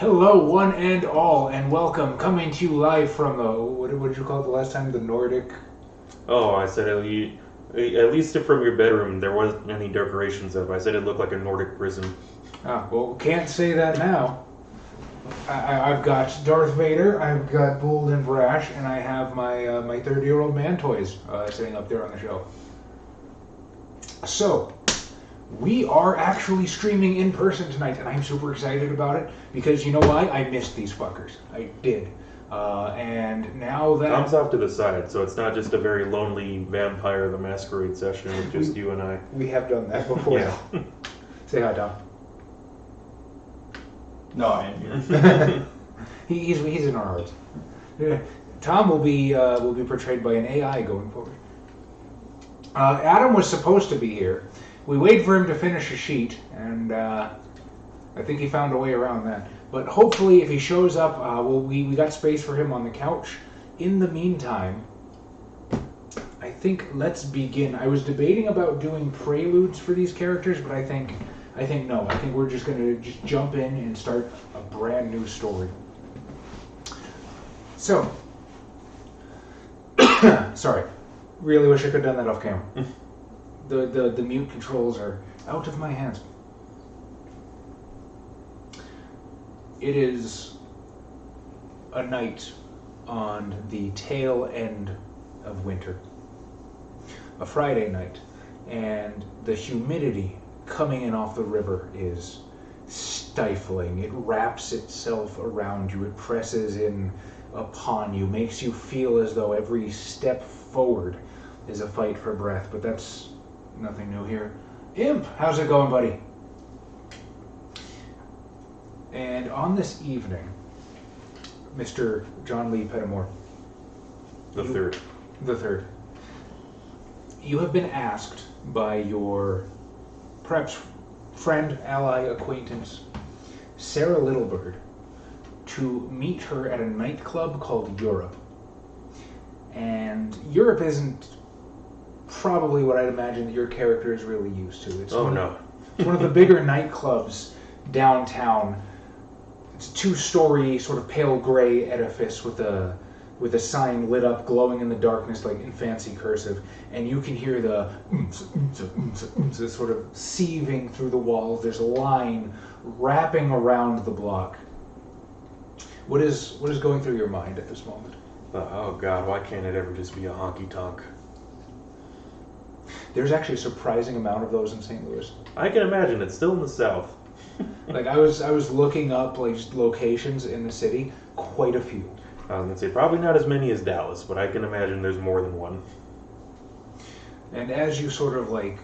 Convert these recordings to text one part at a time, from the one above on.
Hello, one and all, and welcome. Coming to you live from the what did you call it the last time? The Nordic. Oh, I said at least from your bedroom there wasn't any decorations up. I said it looked like a Nordic prison. Ah, well, can't say that now. I've got Darth Vader, I've got Bold and Brash, and I have my 30-year-old man toys sitting up there on the shelf. So, we are actually streaming in person tonight, and I'm super excited about it because you know why? I missed these fuckers. I did. And now that... Tom's off to the side, so it's not just a very lonely Vampire the Masquerade session with just you and I. We have done that before. Yeah. Say hi, Tom. No, I am here. He's in our hearts. Tom will be portrayed by an AI going forward. Adam was supposed to be here. We waited for him to finish a sheet, and I think he found a way around that. But hopefully, if he shows up, we got space for him on the couch. In the meantime, I think let's begin. I was debating about doing preludes for these characters, but I think no. I think we're just going to just jump in and start a brand new story. So, sorry. Really wish I could have done that off camera. The mute controls are out of my hands. It is a night on the tail end of winter. A Friday night. And the humidity coming in off the river is stifling. It wraps itself around you. It presses in upon you. Makes you feel as though every step forward is a fight for breath. But that's nothing new here. Imp, how's it going, buddy? And on this evening, Mr. John Lee Pettimore. The third. You have been asked by your perhaps friend, ally, acquaintance, Sarah Littlebird, to meet her at a nightclub called Europe. And Europe isn't probably what I'd imagine that your character is really used to. It's one of the bigger nightclubs downtown. It's a 2-story sort of pale gray edifice with a sign lit up, glowing in the darkness like in fancy cursive, and you can hear the sort of seething through the walls. There's a line wrapping around the block. What is going through your mind at this moment? Oh God, why can't it ever just be a honky tonk? There's actually a surprising amount of those in St. Louis. I can imagine. It's still in the South. Like I was looking up like locations in the city, quite a few. I was gonna say probably not as many as Dallas, but I can imagine there's more than one. And as you sort of like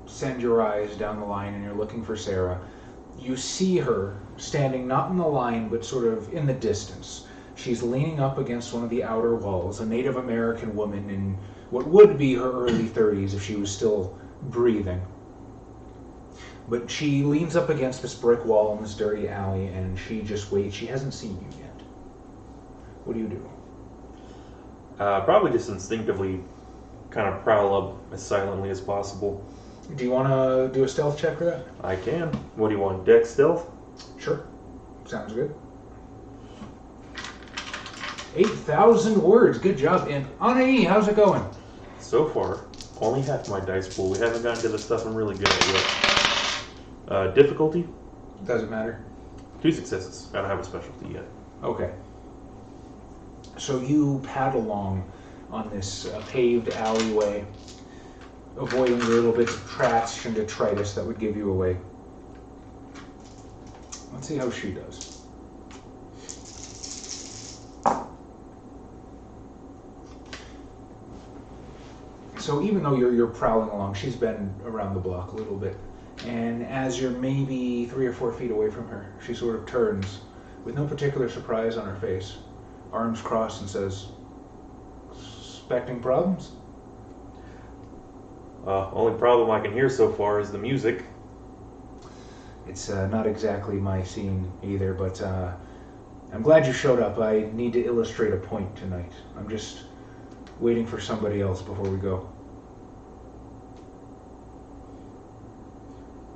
send your eyes down the line and you're looking for Sarah, you see her standing not in the line but sort of in the distance. She's leaning up against one of the outer walls, a Native American woman in what would be her early 30s if she was still breathing. But she leans up against this brick wall in this dirty alley, and she just waits. She hasn't seen you yet. What do you do? Probably just instinctively kind of prowl up as silently as possible. Do you want to do a stealth check for that? I can. What do you want, Dex stealth? Sure. Sounds good. 8,000 words. Good job, Imp. Anai, how's it going? So far, only half my dice pool. We haven't gotten to the stuff I'm really good at yet. Difficulty? Doesn't matter. 2 successes. I don't have a specialty yet. Okay. So you pad along on this paved alleyway, avoiding the little bits of trash and detritus that would give you away. Let's see how she does. So even though you're prowling along, she's been around the block a little bit. And as you're maybe 3 or 4 feet away from her, she sort of turns with no particular surprise on her face, arms crossed, and says, "Suspecting problems?" Only problem I can hear so far is the music. It's not exactly my scene either, but I'm glad you showed up. I need to illustrate a point tonight. I'm just waiting for somebody else before we go.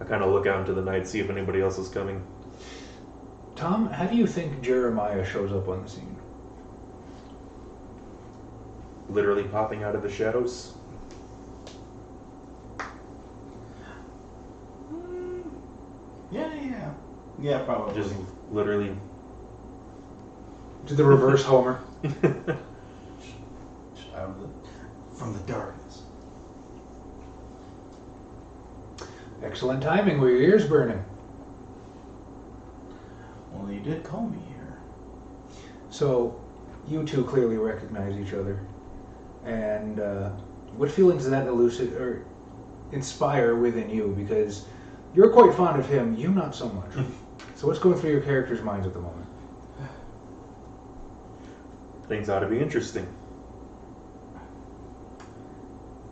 I kind of look out into the night, see if anybody else is coming. Tom, how do you think Jeremiah shows up on the scene? Literally popping out of the shadows. Yeah, probably. Just literally. To the reverse Homer. Out of from the darkness. Excellent timing. Were your ears burning? Well, you did call me here. So, you two clearly recognize each other. And what feelings does that elucidate or inspire within you? Because you're quite fond of him, you not so much. So what's going through your characters' minds at the moment? Things ought to be interesting.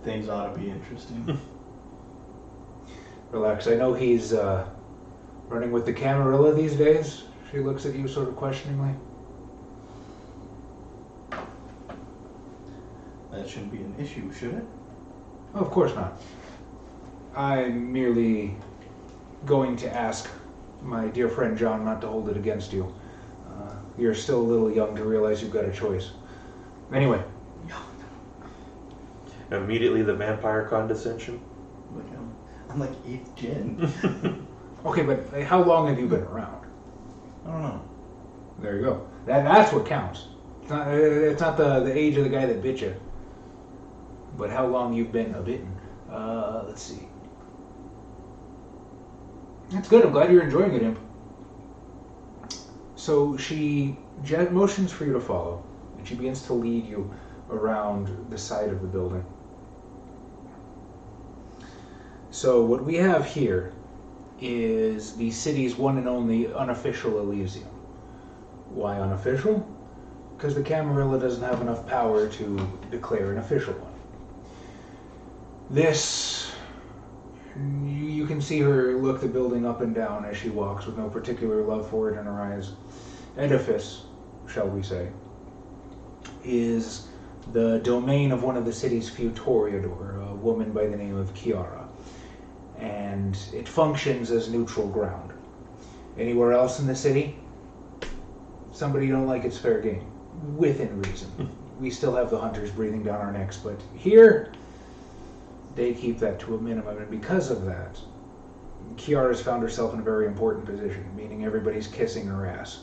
Things ought to be interesting. Relax, I know he's running with the Camarilla these days. She looks at you sort of questioningly. That shouldn't be an issue, should it? Oh, of course not. I'm merely going to ask my dear friend John not to hold it against you. You're still a little young to realize you've got a choice. Anyway. Immediately the vampire condescension. Like I'm like 8th gen. Okay, but how long have you been around? I don't know. There you go. That's what counts. It's not the age of the guy that bit you, but how long you've been a bitten. Let's see. That's good. I'm glad you're enjoying it, Imp. So she motions for you to follow, and she begins to lead you around the side of the building. So what we have here is the city's one and only unofficial Elysium. Why unofficial? Because the Camarilla doesn't have enough power to declare an official one. This, you can see her look the building up and down as she walks with no particular love for it in her eyes. Edifice, shall we say, is the domain of one of the city's few Toreador, a woman by the name of Chiara, and it functions as neutral ground. Anywhere else in the city, somebody you don't like, it's fair game, within reason. We still have the hunters breathing down our necks, but here, they keep that to a minimum, and because of that, Chiara's found herself in a very important position, meaning everybody's kissing her ass.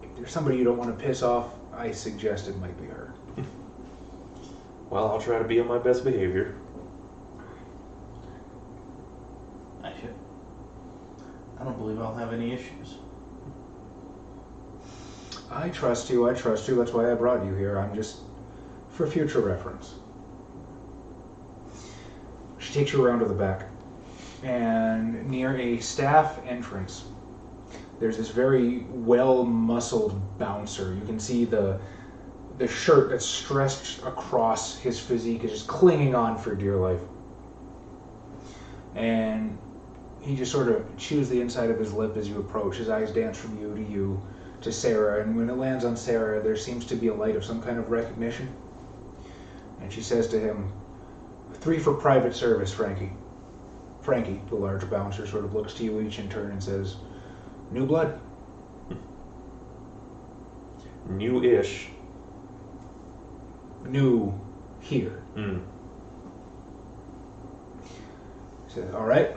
If there's somebody you don't want to piss off, I suggest it might be her. Well, I'll try to be on my best behavior. I don't believe I'll have any issues. I trust you, that's why I brought you here. I'm just for future reference. She takes you around to the back, and near a staff entrance, there's this very well-muscled bouncer. You can see the shirt that's stretched across his physique is just clinging on for dear life. And he just sort of chews the inside of his lip as you approach. His eyes dance from you to Sarah, and when it lands on Sarah, there seems to be a light of some kind of recognition. And she says to him, 3 for private service, Frankie. Frankie, the large bouncer, sort of looks to you each in turn and says, new blood? New-ish. New here. He says, all right,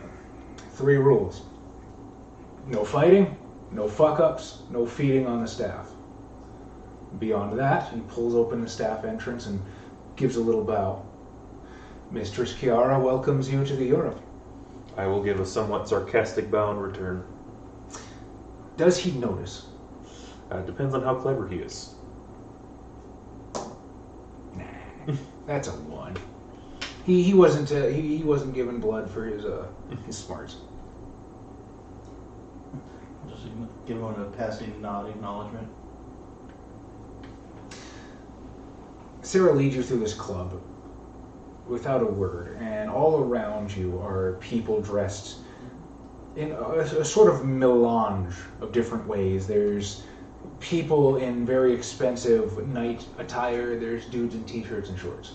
3 rules. No fighting, no fuck-ups, no feeding on the staff. Beyond that, he pulls open the staff entrance and gives a little bow. Mistress Chiara welcomes you to the Europe. I will give a somewhat sarcastic bow in return. Does he notice? Depends on how clever he is. Nah, that's a 1. He wasn't given blood for his smarts. Just give him a passing nod acknowledgement. Sarah leads you through this club without a word, and all around you are people dressed in a sort of melange of different ways. There's people in very expensive night attire, there's dudes in t-shirts and shorts.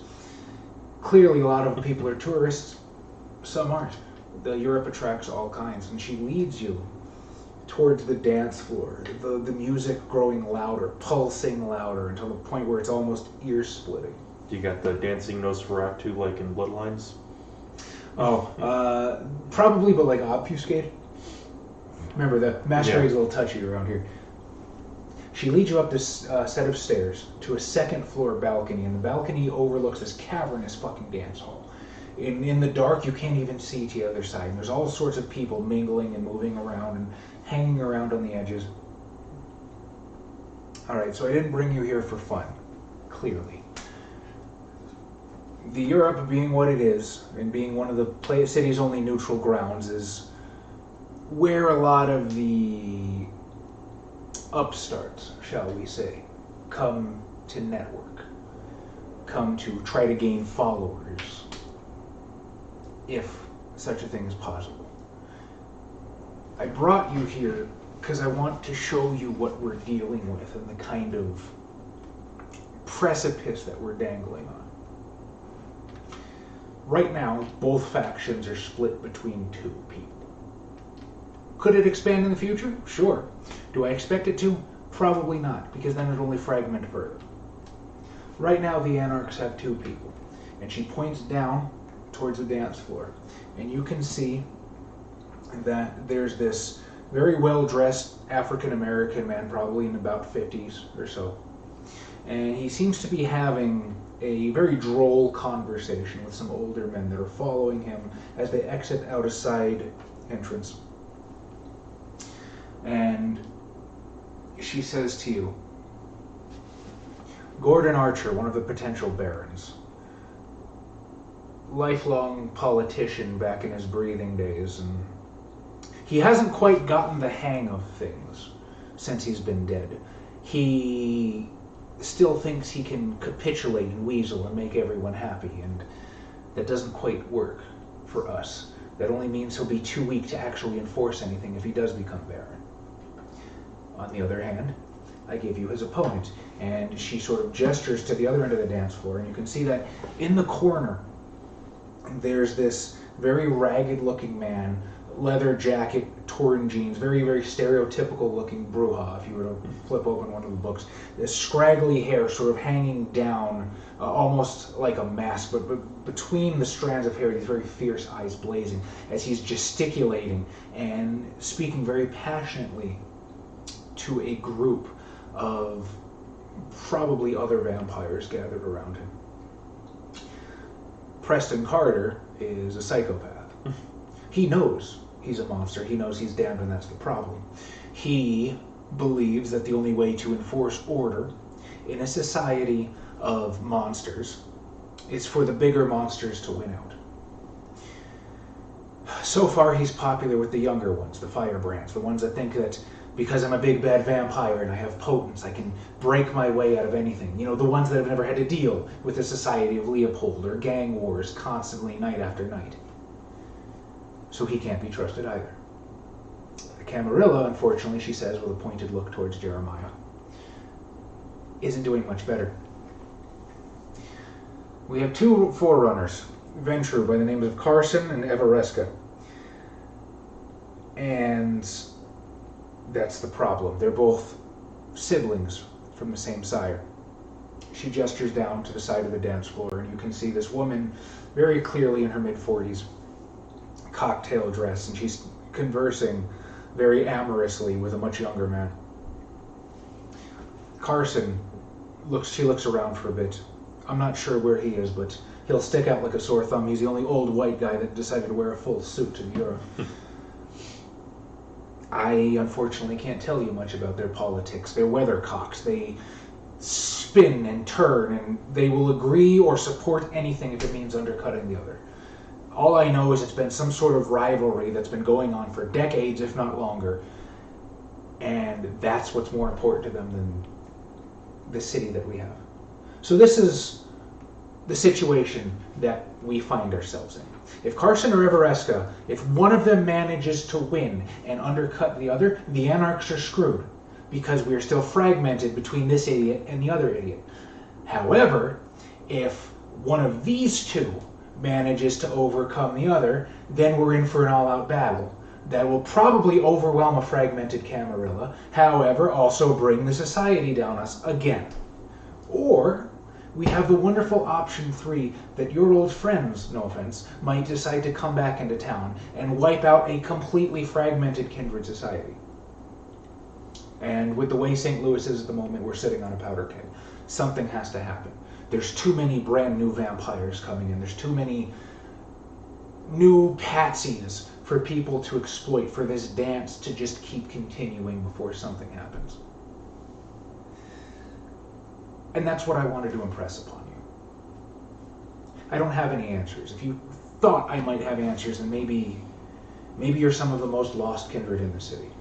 Clearly a lot of people are tourists, some aren't. The Europe attracts all kinds, and she leads you towards the dance floor, the music growing louder, pulsing louder until the point where it's almost ear-splitting. You got the dancing Nosferatu like in Bloodlines? Oh, probably, but like obfuscate. Remember, the Masquerade's a little touchy around here. She leads you up this set of stairs to a second-floor balcony, and the balcony overlooks this cavernous fucking dance hall. In the dark, you can't even see to the other side. And there's all sorts of people mingling and moving around and hanging around on the edges. Alright, so I didn't bring you here for fun, clearly. The Europe, being what it is, and being one of the city's only neutral grounds, is where a lot of the upstarts, shall we say, come to network, come to try to gain followers, if such a thing is possible. I brought you here because I want to show you what we're dealing with and the kind of precipice that we're dangling on. Right now, both factions are split between two people. Could it expand in the future? Sure. Do I expect it to? Probably not, because then it'll only fragment further. Right now, the Anarchs have two people, and she points down towards the dance floor, and you can see that there's this very well-dressed African-American man, probably in about 50s or so, and he seems to be having a very droll conversation with some older men that are following him as they exit out a side entrance. And she says to you, Gordon Archer, one of the potential barons, lifelong politician back in his breathing days, and he hasn't quite gotten the hang of things since he's been dead. He still thinks he can capitulate and weasel and make everyone happy, and that doesn't quite work for us. That only means he'll be too weak to actually enforce anything if he does become baron. On the other hand, I give you his opponent, and she sort of gestures to the other end of the dance floor, and you can see that in the corner there's this very ragged-looking man, leather jacket, torn jeans, very, very stereotypical-looking Bruja, if you were to flip open one of the books. This scraggly hair sort of hanging down, almost like a mask, but between the strands of hair, these very fierce eyes blazing, as he's gesticulating and speaking very passionately to a group of probably other vampires gathered around him. Preston Carter is a psychopath. He knows he's a monster. He knows he's damned, and that's the problem. He believes that the only way to enforce order in a society of monsters is for the bigger monsters to win out. So far, he's popular with the younger ones, the firebrands, the ones that think that because I'm a big bad vampire and I have potence, I can break my way out of anything. You know, the ones that have never had to deal with the Society of Leopold or gang wars constantly night after night. So he can't be trusted either. The Camarilla, unfortunately, she says with a pointed look towards Jeremiah, isn't doing much better. We have two forerunners, Ventru by the names of Carson and Everesca. And that's the problem. They're both siblings from the same sire. She gestures down to the side of the dance floor, and you can see this woman very clearly in her mid-40s, cocktail dress, and she's conversing very amorously with a much younger man. Carson she looks around for a bit. I'm not sure where he is, but he'll stick out like a sore thumb. He's the only old white guy that decided to wear a full suit in Europe. I unfortunately can't tell you much about their politics. They're weathercocks. They spin and turn, and they will agree or support anything if it means undercutting the other. All I know is it's been some sort of rivalry that's been going on for decades, if not longer, and that's what's more important to them than the city that we have. So this is the situation that we find ourselves in. If Carson or Everesca, if one of them manages to win and undercut the other, the Anarchs are screwed, because we are still fragmented between this idiot and the other idiot. However, if one of these two manages to overcome the other, then we're in for an all-out battle. that will probably overwhelm a fragmented Camarilla, however, also bring the society down us again. Or we have the wonderful option 3 that your old friends, no offense, might decide to come back into town and wipe out a completely fragmented kindred society. And with the way St. Louis is at the moment, we're sitting on a powder keg. Something has to happen. There's too many brand new vampires coming in. There's too many new patsies for people to exploit, for this dance to just keep continuing before something happens. And that's what I wanted to impress upon you. I don't have any answers. If you thought I might have answers, then maybe you're some of the most lost kindred in the city.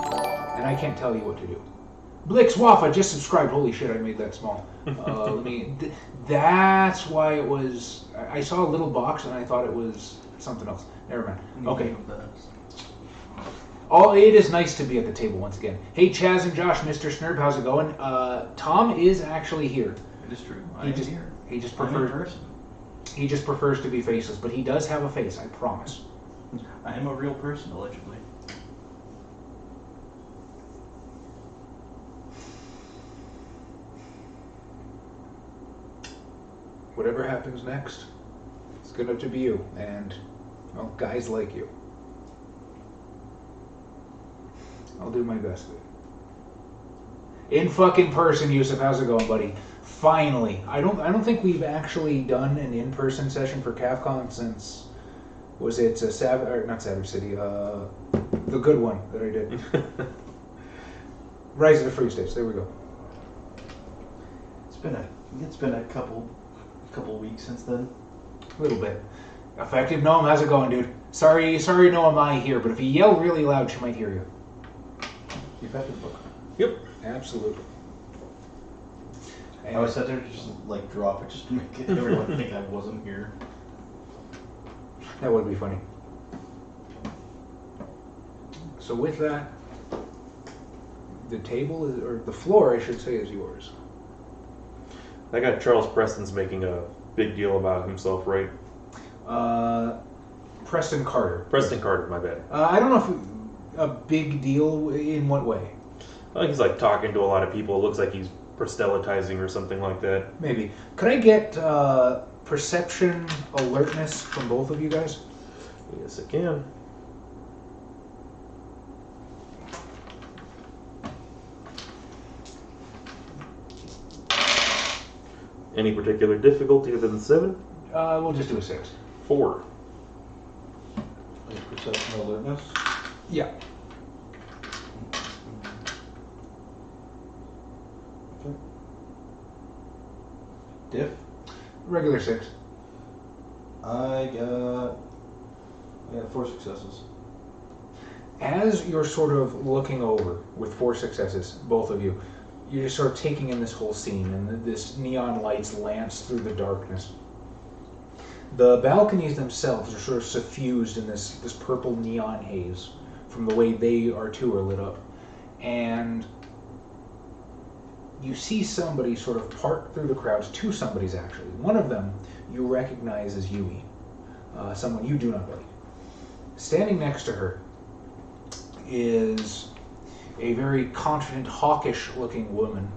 And I can't tell you what to do. Blix Wafa just subscribed. Holy shit, I made that small. That's why it was... I saw a little box and I thought it was something else. Never mind. Okay. It is nice to be at the table once again. Hey, Chaz and Josh, Mr. Snurb, how's it going? Tom is actually here. It is true. He just prefers to be faceless, but he does have a face, I promise. I am a real person, allegedly. Whatever happens next, it's going to be you, and, well, guys like you. I'll do my best. In fucking person, Yusuf, how's it going, buddy? Finally, I don't think we've actually done an in-person session for CAFCON since, was it not Savage City, the good one that I did. Rise of the Free States. There we go. It's been a couple weeks since then. A little bit. Effective Gnome, how's it going, dude? Sorry, no am I here, but if you yell really loud, she might hear you. The effective book. Yep. Absolutely. I always sat there to just like drop it just to make everyone think I wasn't here. That would be funny. So with that, the table is, or the floor, I should say, is yours. I got Charles Preston's making a big deal about himself, right? Preston Carter. Preston Carter, my bad. I don't know if a big deal in what way. Well, he's like talking to a lot of people. It looks like he's proselytizing or something like that. Maybe. Could I get perception alertness from both of you guys? Yes, I can. Any particular difficulty other than 7? We'll just do a 6. 4. Perception alertness. Yeah. Okay. Diff. Regular 6. I got 4 successes. As you're sort of looking over with 4 successes, both of you, you're just sort of taking in this whole scene, and this neon lights lance through the darkness. The balconies themselves are sort of suffused in this purple neon haze from the way they are lit up. And you see somebody sort of part through the crowds, 2 somebodies actually. One of them you recognize as Huivn, someone you do not like. Standing next to her is a very confident, hawkish-looking woman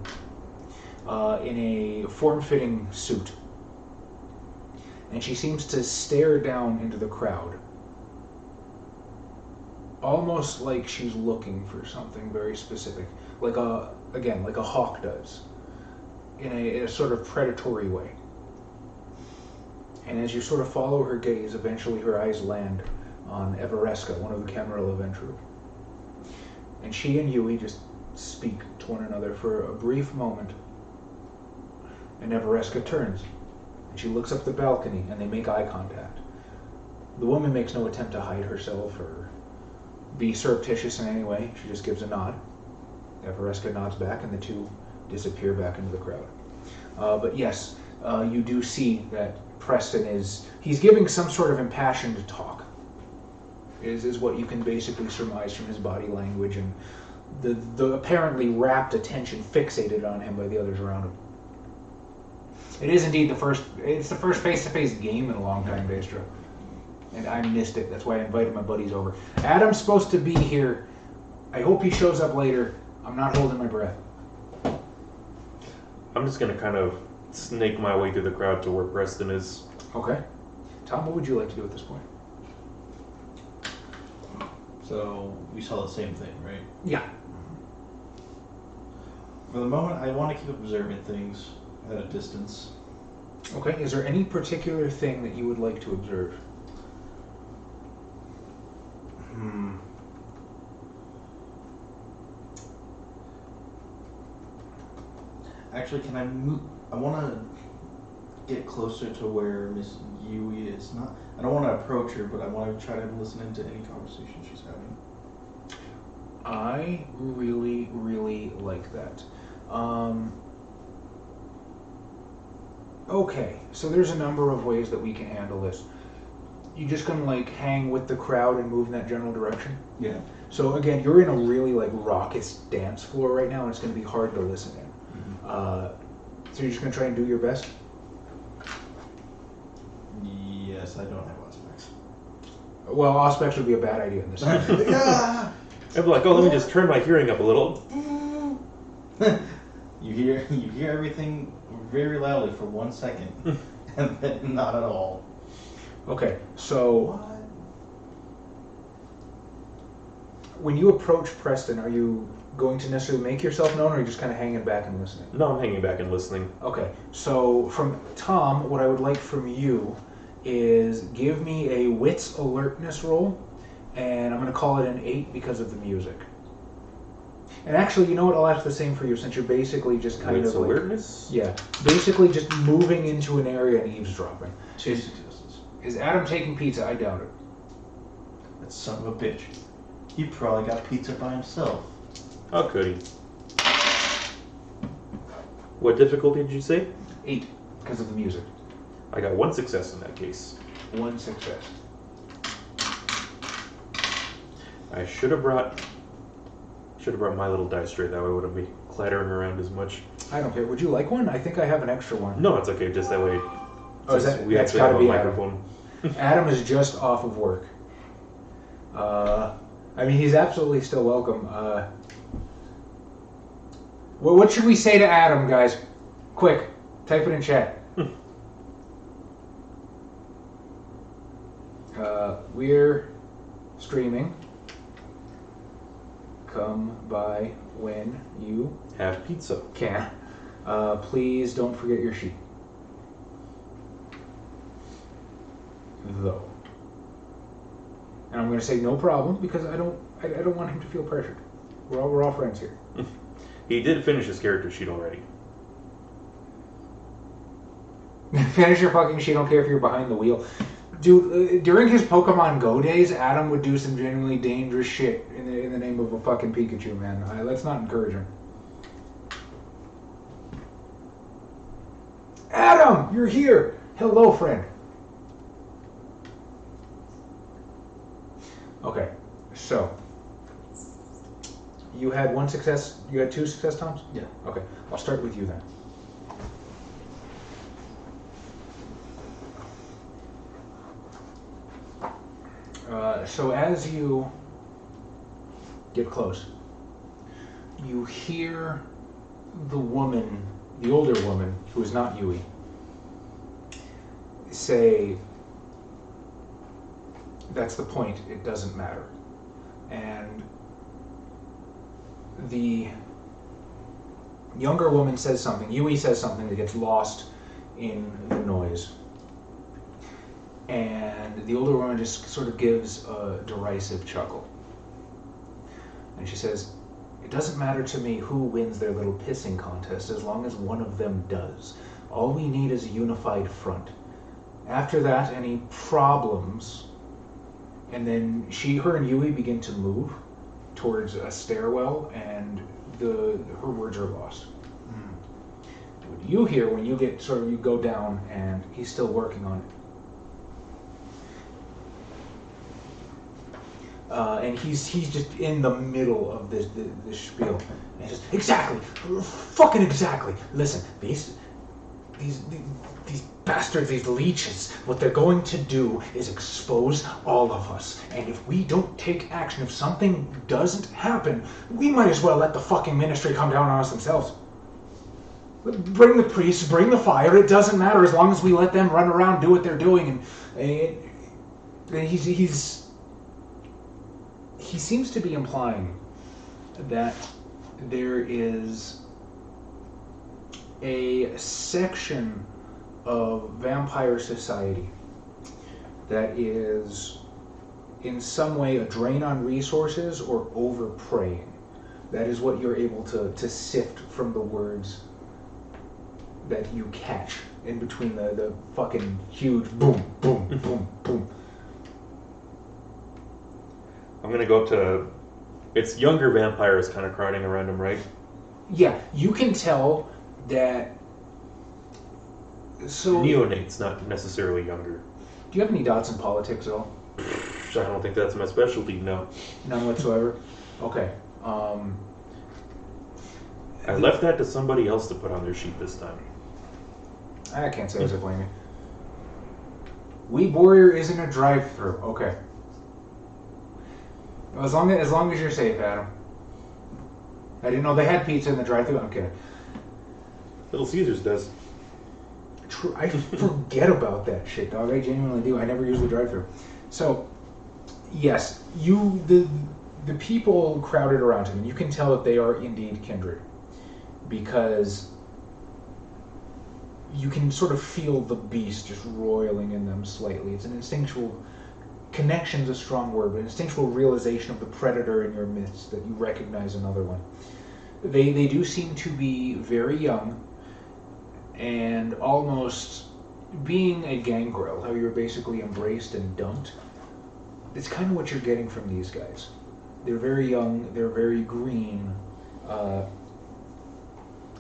in a form-fitting suit. And she seems to stare down into the crowd, almost like she's looking for something very specific, like a hawk does, in a sort of predatory way. And as you sort of follow her gaze, eventually her eyes land on Everesca, one of the Camarilla Ventru. And she and Huivn just speak to one another for a brief moment. And Everesca turns, and she looks up the balcony, and they make eye contact. The woman makes no attempt to hide herself or be surreptitious in any way. She just gives a nod. Everesca nods back, and the 2 disappear back into the crowd. But yes, you do see that Preston he's giving some sort of impassioned talk. Is what you can basically surmise from his body language and the apparently rapt attention fixated on him by the others around him. It is indeed the first face-to-face game in a long time, Daystra. and I missed it. That's why I invited my buddies over. Adam's supposed to be here. I hope he shows up later. I'm not holding my breath. I'm just gonna kind of snake my way through the crowd to where Preston is. Okay. Tom, what would you like to do at this point? So we saw the same thing, right? Yeah. For the moment, I want to keep observing things at a distance. Okay. Is there any particular thing that you would like to observe? Actually, can I move? I want to get closer to where Miss Yui is. I don't want to approach her, but I want to try to listen into any conversation she's having. I really, really like that. Okay, so there's a number of ways that we can handle this. You just gonna like hang with the crowd and move in that general direction? Yeah. So again, you're in a really like raucous dance floor right now, and it's gonna be hard to listen in. So you're just gonna try and do your best? Yes, I don't have aspects. Well, Auspex would be a bad idea in this case. I'd be like, oh, let me just turn my hearing up a little. You hear everything very loudly for 1 second, and then not at all. Okay, so What? when you approach Preston, are you going to necessarily make yourself known, or are you just kind of hanging back and listening? No, I'm hanging back and listening. Okay, so from Tom, what I would like from you is give me a wits alertness roll, and I'm going to call it an 8 because of the music. And actually, you know what? I'll ask the same for you, since you're basically just kind Wits of like, alertness? yeah, basically just moving into an area and eavesdropping. 2 successes. Is Adam taking pizza? I doubt it. That son of a bitch. He probably got pizza by himself. How could he? What difficulty did you say? 8 because of the music. I got 1 success in that case. 1 success. I should have brought my little dice tray. That way I wouldn't be clattering around as much. I don't care. Would you like one? I think I have an extra one. No, it's okay. Just that way. Oh, since we that's actually gotta have be a Adam. microphone. Adam is just off of work. I mean, he's absolutely still welcome. Well, what should we say to Adam, guys? Quick, type it in chat. We're streaming. Come by when you Have pizza. can. Please don't forget your sheet. Though. And I'm going to say no problem because I don't want him to feel pressured. We're all friends here. He did finish his character sheet already. Finish your fucking sheet. I don't care if you're behind the wheel. Dude, during his Pokemon Go days, Adam would do some genuinely dangerous shit in the name of a fucking Pikachu, man. Let's not encourage him. Adam, you're here. Hello, friend. Okay, so you had 1 success. You had 2 success, Toms? Yeah. Okay, I'll start with you then. So as you get close, you hear the woman, the older woman, who is not Yui, say, "That's the point, it doesn't matter." And the younger woman says something, Yui says something that gets lost in the noise. And the older woman just sort of gives a derisive chuckle. And she says, "It doesn't matter to me who wins their little pissing contest as long as one of them does. All we need is a unified front. After that, any problems..." And then her and Yui begin to move towards a stairwell, and her words are lost. What you hear when you go down, and he's still working on it. And he's just in the middle of this spiel. And just, fucking exactly. Listen, these bastards, these leeches, what they're going to do is expose all of us. And if we don't take action, if something doesn't happen, we might as well let the fucking ministry come down on us themselves. Bring the priests, bring the fire, it doesn't matter as long as we let them run around, do what they're doing. And he seems to be implying that there is a section of vampire society that is in some way a drain on resources or over-preying. That is what you're able to sift from the words that you catch in between the fucking huge boom, boom, boom, boom. I'm gonna go up to... It's younger vampires kind of crowding around him, right? Yeah, you can tell that... So, Neonates, not necessarily younger. do you have any dots in politics at all? I don't think that's my specialty, no. None whatsoever? Okay. I left that to somebody else to put on their sheet this time. I can't say I blame you. Weed Warrior isn't a drive-through. Okay. As long as you're safe, Adam. I didn't know they had pizza in the drive-through. I'm kidding. Little Caesars does. True. I forget about that shit, dog. I genuinely do. I never use the drive-through. So, yes, the people crowded around him, and you can tell that they are indeed kindred, because you can sort of feel the beast just roiling in them slightly. It's an instinctual... Connection's a strong word, but instinctual realization of the predator in your midst, that you recognize another one. They do seem to be very young, and almost being a gangrel, how you're basically embraced and dumped. It's kind of what you're getting from these guys. They're very young, they're very green,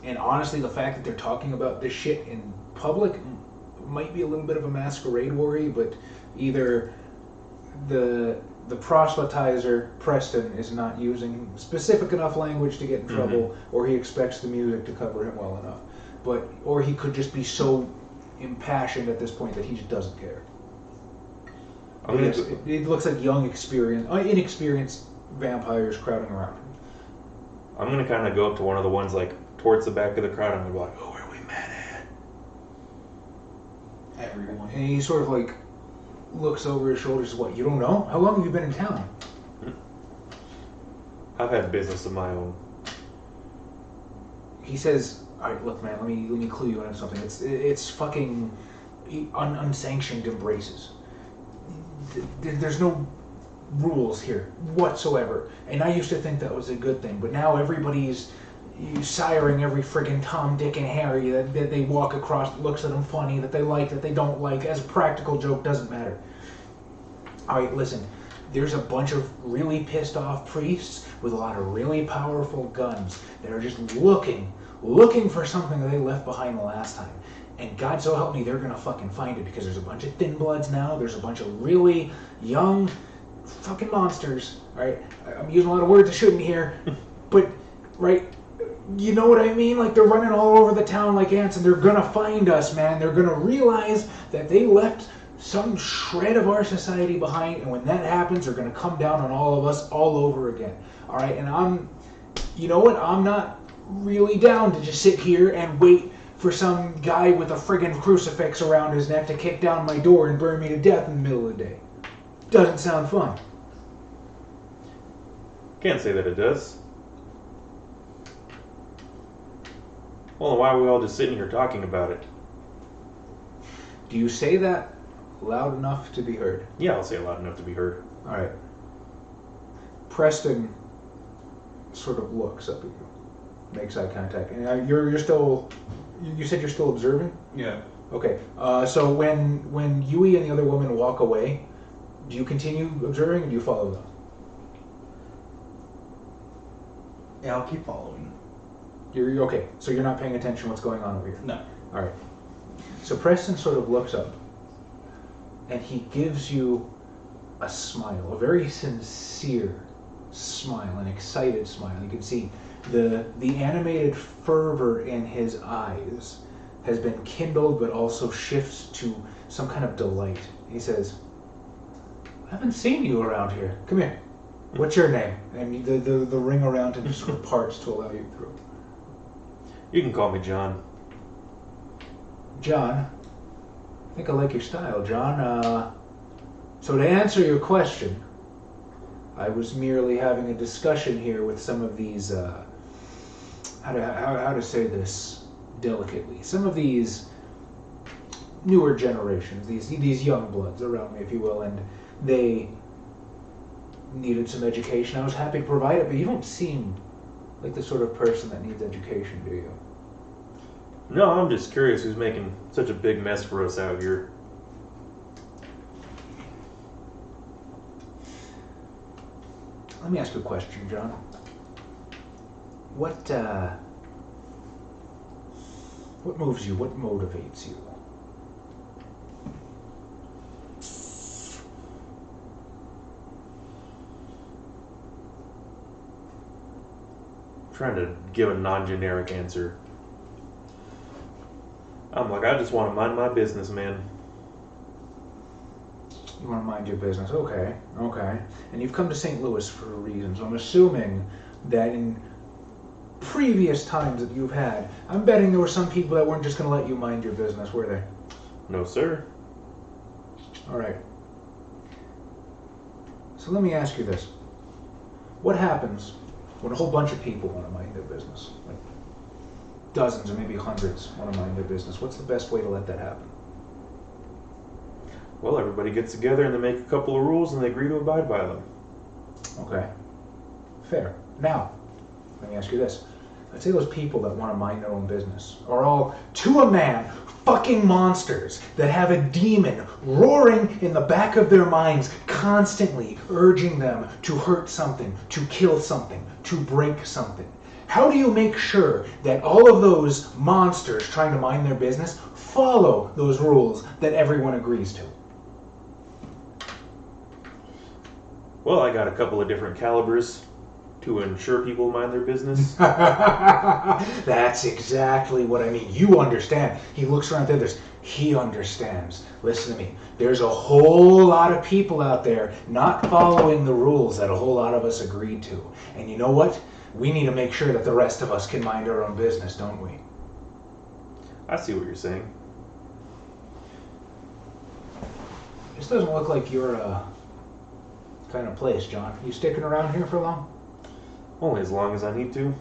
and honestly, the fact that they're talking about this shit in public might be a little bit of a masquerade worry, but either the proselytizer, Preston, is not using specific enough language to get in trouble, or he expects the music to cover him well enough. Or he could just be so impassioned at this point that he just doesn't care. It looks like inexperienced vampires crowding around him. I'm going to kind of go up to one of the ones like towards the back of the crowd and I'm going to be like, "Who are we mad at?" Everyone. And he sort of like looks over his shoulders. What, you don't know? How long have you been in town? I've had business of my own. He says, "All right, look, man. Let me clue you in on something. It's fucking unsanctioned embraces. There's no rules here whatsoever. And I used to think that was a good thing, but now everybody's siring every friggin' Tom, Dick, and Harry that they walk across, looks at them funny, that they like, that they don't like. As a practical joke, doesn't matter. All right, listen. There's a bunch of really pissed off priests with a lot of really powerful guns that are just looking for something that they left behind the last time. And God so help me, they're gonna fucking find it, because there's a bunch of thin bloods now. There's a bunch of really young fucking monsters. Right? I'm using a lot of words I shouldn't here, but right, you know what I mean? Like, they're running all over the town like ants, and they're gonna find us, man. They're gonna realize that they left some shred of our society behind, and when that happens, they're gonna come down on all of us all over again. All right, and you know what? I'm not really down to just sit here and wait for some guy with a friggin' crucifix around his neck to kick down my door and burn me to death in the middle of the day. Doesn't sound fun. Can't say that it does. Well, then why are we all just sitting here talking about it? Do you say that loud enough to be heard? Yeah, I'll say it loud enough to be heard. All right. Preston sort of looks up at you, makes eye contact, and you're still. You said you're still observing? Yeah. Okay. So when Huivn and the other woman walk away, do you continue observing, or do you follow them? Yeah, I'll keep following. You're okay. So you're not paying attention to what's going on over here? No. All right. So Preston sort of looks up, and he gives you a smile, a very sincere smile, an excited smile. You can see the animated fervor in his eyes has been kindled, but also shifts to some kind of delight. He says, I haven't seen you around here. Come here. What's your name? And the ring around him just sort of parts to allow you through. You can call me John. John, I think I like your style, John. So to answer your question, I was merely having a discussion here with some of these, how to say this delicately, some of these newer generations, these young bloods around me, if you will, and they needed some education. I was happy to provide it, but you don't seem like the sort of person that needs education, do you? No, I'm just curious who's making such a big mess for us out here. Let me ask you a question, John. What moves you? What motivates you? I'm trying to give a non-generic answer. I'm like, I just want to mind my business, man. You want to mind your business. Okay. And you've come to St. Louis for a reason, so I'm assuming that in previous times that you've had, I'm betting there were some people that weren't just going to let you mind your business, were they? No, sir. All right. So let me ask you this. What happens when a whole bunch of people want to mind their business? Like dozens or maybe hundreds want to mind their business. What's the best way to let that happen? Well, everybody gets together and they make a couple of rules and they agree to abide by them. Okay. Fair. Now, let me ask you this. Let's say those people that want to mind their own business are all, to a man, fucking monsters that have a demon roaring in the back of their minds, constantly urging them to hurt something, to kill something, to break something. How do you make sure that all of those monsters trying to mind their business follow those rules that everyone agrees to? Well, I got a couple of different calibers to ensure people mind their business. That's exactly what I mean. You understand. He looks around the others. He understands. Listen to me. There's a whole lot of people out there not following the rules that a whole lot of us agreed to. And you know what? We need to make sure that the rest of us can mind our own business, don't we? I see what you're saying. This doesn't look like your kind of place, John. You sticking around here for long? Only as long as I need to.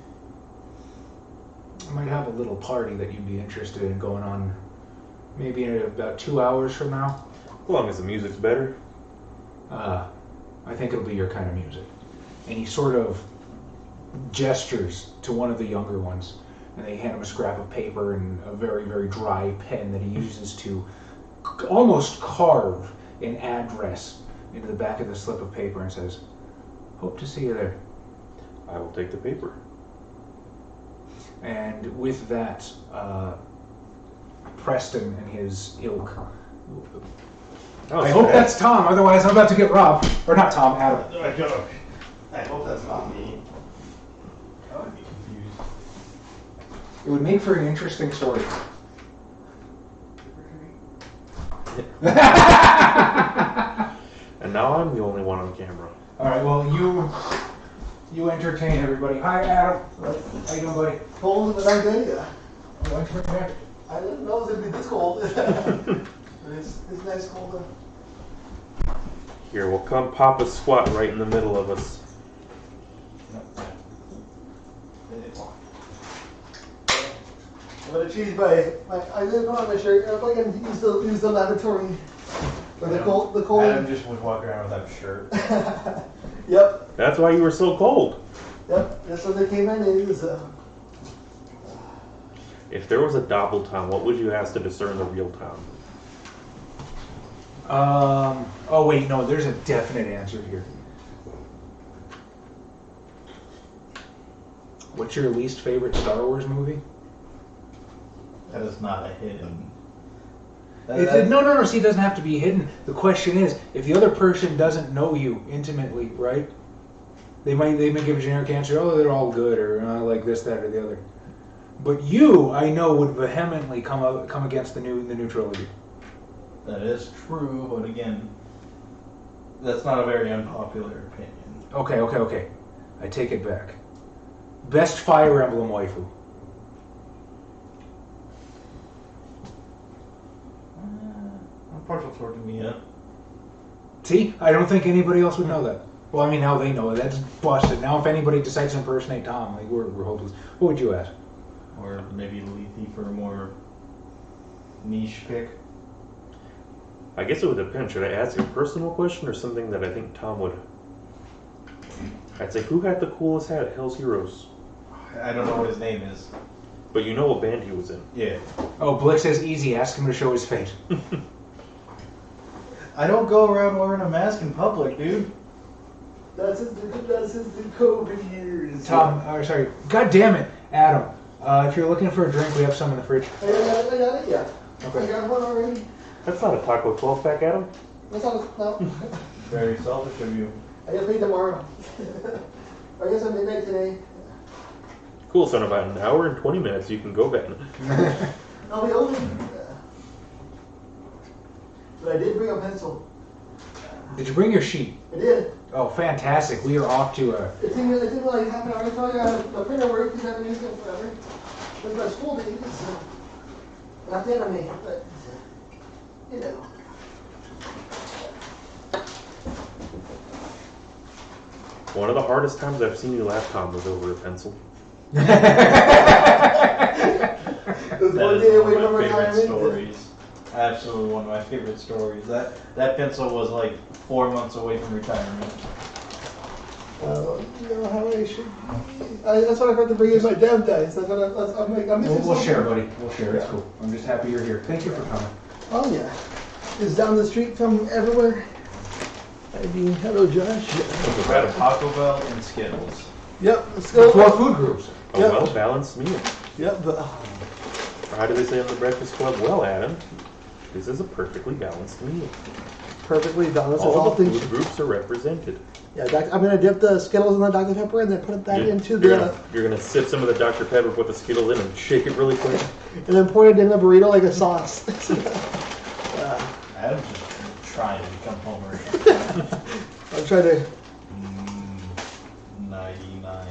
I might have a little party that you'd be interested in going on maybe in about 2 hours from now. As long as the music's better. I think it'll be your kind of music. And he sort of gestures to one of the younger ones, and they hand him a scrap of paper and a very, very dry pen that he uses to almost carve an address into the back of the slip of paper and says, "Hope to see you there." I will take the paper. And with that, Preston and his ilk. I hope that's Tom, otherwise I'm about to get robbed. Or not Tom, Adam. I hope that's not me. I would be confused. It would make for an interesting story. And now I'm the only one on camera. Alright, well, you entertain everybody. Hi, Adam. How you doing, buddy? Cold, but I'm good. Yeah. Why don't you bring back? I didn't know it was gonna be this cold. it's nice cold. Here, we'll come pop a squat right in the middle of us. I'm gonna choose I didn't put on my shirt. I look like I'm use the lavatory. Or the cold. Adam just was walking around without a shirt. Yep. That's why you were so cold. Yep. That's what they came in is. If there was a doppeltown, what would you ask to discern the real town? Oh wait, no, there's a definite answer here. What's your least favorite Star Wars movie? That is not a hidden. No. See, it doesn't have to be hidden. The question is, if the other person doesn't know you intimately, right? They may give a generic answer. Oh, they're all good, or like this, that, or the other. But you, I know, would vehemently come against the new trilogy. That is true, but again, that's not a very unpopular opinion. Okay. I take it back. Best Fire Emblem waifu. I'm partial toward Mia. See, I don't think anybody else would know that. Well, I mean, now they know it. That's busted. Now, if anybody decides to impersonate Tom, like we're hopeless. What would you ask? Or maybe Lethe for a more niche pick. I guess it would depend. Should I ask a personal question or something that I think Tom would? I'd say, who had the coolest hat at Hell's Heroes? I don't know what his name is. But you know what band he was in. Yeah. Oh, Blick says easy. Ask him to show his face. I don't go around wearing a mask in public, dude. That's his COVID years. Tom, sorry. God damn it, Adam. If you're looking for a drink, we have some in the fridge. I got it, yeah. Okay. I got one already. That's not a Taco 12-pack, Adam. That's not, no. Very selfish of you. I gotta pay tomorrow. I guess I'm midnight today. Cool, so in about an hour and 20 minutes you can go back. I'll be only. But I did bring a pencil. Did you bring your sheet? I did. Oh, fantastic. We are off to a... It took like half an hour. I thought the printer worked because I haven't used it forever. With my school days, not the enemy, but you know. One of the hardest times I've seen you laugh, Tom, was over a pencil. It was That one is day one away of from my favorite retirement. stories. Absolutely one of my favorite stories. That pencil was like 4 months away from retirement. You know how I should. That's what I forgot to bring in my damn dice. That's what I'm missing. We'll something. share, buddy. We'll share. It's cool. I'm just happy you're here. Thank you for coming. Oh yeah, it's down the street from everywhere. I mean, hello, Josh. We've got a Taco Bell and Skittles. Yep, let's go. 4 food groups. A Yep. well-balanced meal. Yep, but Or how do they say on the Breakfast Club? Well, Adam, this is a perfectly balanced meal. perfectly balanced. All the things. food groups are represented. Yeah, I'm gonna dip the Skittles in the Dr Pepper and then put that into You're gonna sip some of the Dr. Pepper, put the Skittles in, and shake it really quick. and then pour it in a burrito like a sauce. Adam's just trying to become Homer. I'm trying to. 99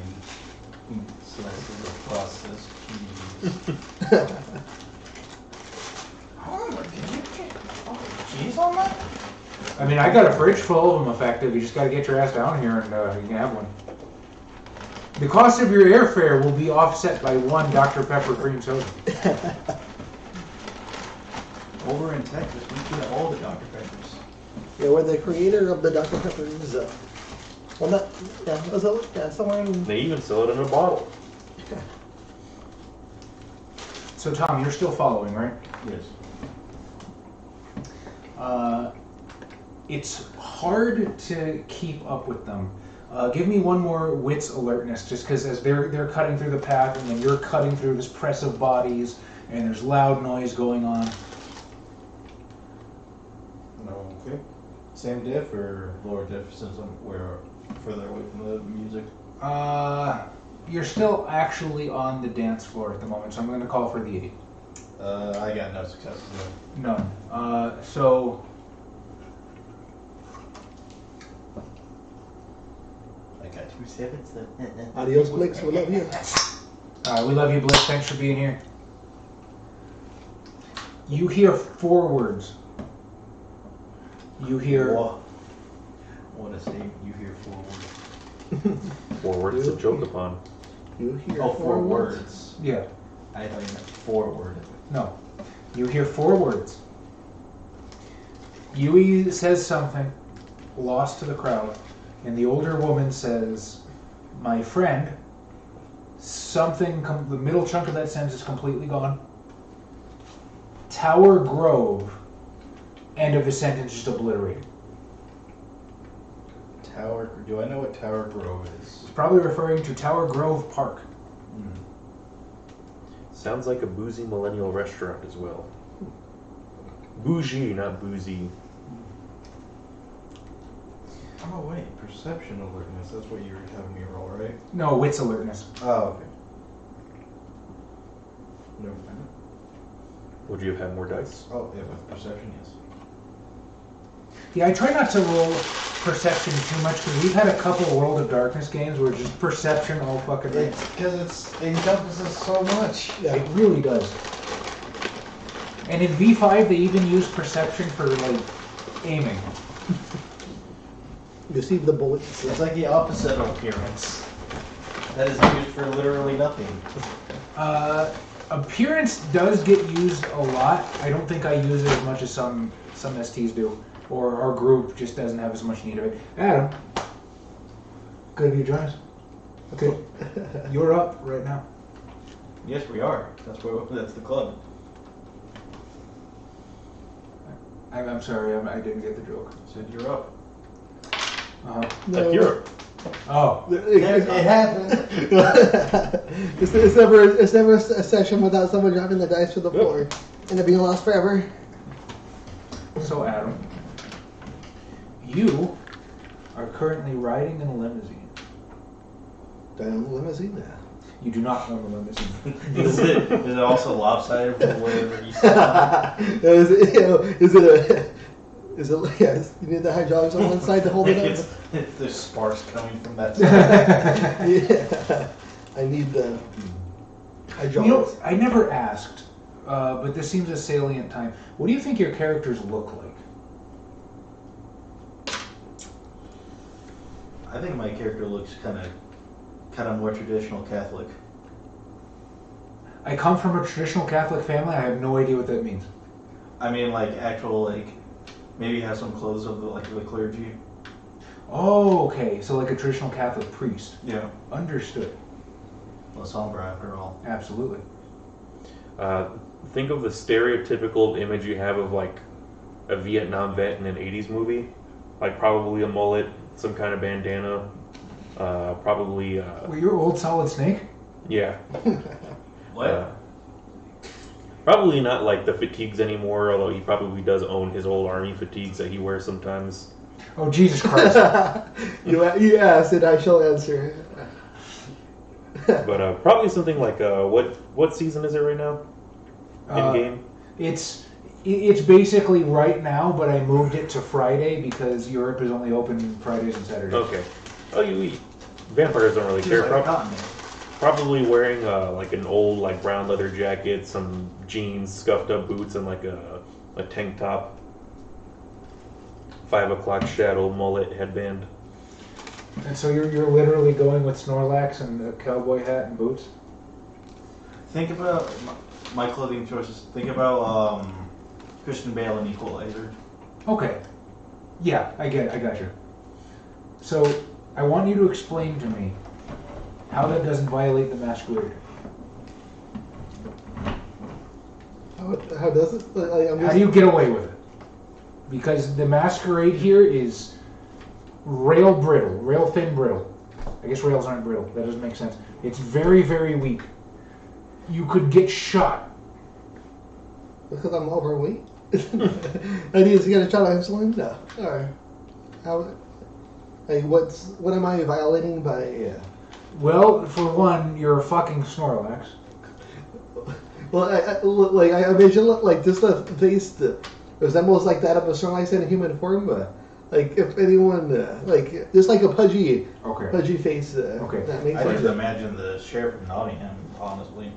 slices of processed cheese. Homer, did you get cheese on that? I mean, I got a fridge full of them effective. You just got to get your ass down here and you can have one. The cost of your airfare will be offset by 1 Dr. Pepper cream soda. Over in Texas, we get all the Dr. Peppers. Yeah, we're the creator of the Dr Pepper. Well, not. Yeah, somewhere in. They even sell it in a bottle. So, Tom, you're still following, right? Yes. It's hard to keep up with them. Give me one more wits alertness, just because as they're cutting through the path, and then you're cutting through this press of bodies, and there's loud noise going on. Okay. Same diff or lower diff since we're further away from the music? You're still actually on the dance floor at the moment, so I'm going to call for the 8. I got no successes there. None. So... I got 2 7s. Adios, Blix. We love you. we love you, Blitz. Thanks for being here. You hear 4 words. You hear... What a statement. You hear 4 words. 4 words to joke upon. You hear Oh, 4 words. Yeah. I thought you meant 4 words. No. You hear 4 words. Yui says something, lost to the crowd, and the older woman says, "My friend," something, the middle chunk of that sentence is completely gone. Tower Grove, end of the sentence just obliterated. Do I know what Tower Grove is? It's probably referring to Tower Grove Park. Sounds like a boozy millennial restaurant as well. Bougie, not boozy. Oh wait, perception alertness. That's what you were having me roll, right? No, wits alertness. Oh, okay. Never find it. Would you have had more dice? Oh, yeah, with perception, yes. Yeah, I try not to roll perception too much because we've had a couple World of Darkness games where just perception all fucking day. It's because it encompasses so much. Yeah, it really does. And in V5, they even use perception for, like, aiming. You see the bullets. It's like the opposite of appearance. That is used for literally nothing. Appearance does get used a lot. I don't think I use it as much as some STs do. Or our group just doesn't have as much need of it. Adam, good of you join us. Okay, you're up right now. Yes, we are. That's the club. I'm sorry, I didn't get the joke. Said you're up. Uh-huh. No. Europe. Oh, It happened. it's never a session without someone dropping the dice to the floor and it being lost forever. so Adam, you are currently riding in a limousine. Do I own the limousine now? You do not own the limousine. Is it also lopsided from wherever you sit? Is it like, yes, you need the hydraulics on one side to hold it up? There's sparks coming from that side. Yeah. I need the hydraulics. You know, I never asked, but this seems a salient time. What do you think your characters look like? I think my character looks kind of more traditional Catholic. I come from a traditional Catholic family. I have no idea what that means. I mean, like actual maybe have some clothes of the clergy. Oh, okay. So like a traditional Catholic priest. Yeah. Understood. La Sombra, after all. Absolutely. Think of the stereotypical image you have of like a Vietnam vet in an 80s movie. Like probably a mullet, some kind of bandana, probably... Were you old Solid Snake? Yeah. What? Probably not like the fatigues anymore, although he probably does own his old army fatigues that he wears sometimes. Oh, Jesus Christ. You asked and I shall answer. But probably something like, what season is it right now? In-game? It's basically right now, but I moved it to Friday because Europe is only open Fridays and Saturdays. Okay. Oh, vampires don't really care. Probably wearing like an old brown leather jacket, some jeans, scuffed up boots, and like a tank top. 5 o'clock shadow, mullet, headband. And so you're literally going with Snorlax and a cowboy hat and boots? Think about my clothing choices. Think about Christian Bale in Equalizer. Okay. Yeah, I got you. So I want you to explain to me how that doesn't violate the Masquerade. How does it? How do you get away with it? Because the Masquerade here is rail thin brittle. I guess rails aren't brittle. That doesn't make sense. It's very, very weak. You could get shot. Because I'm overweight? I need to get a shot of insulin? No. Alright. What am I violating by... Well, for one, you're a fucking Snorlax. Well, I imagine like just the face that resembles like that of a Snorlax in a human form, but like if anyone just like a pudgy face. Okay. That makes I sense. just imagine the sheriff of Nottingham, honestly.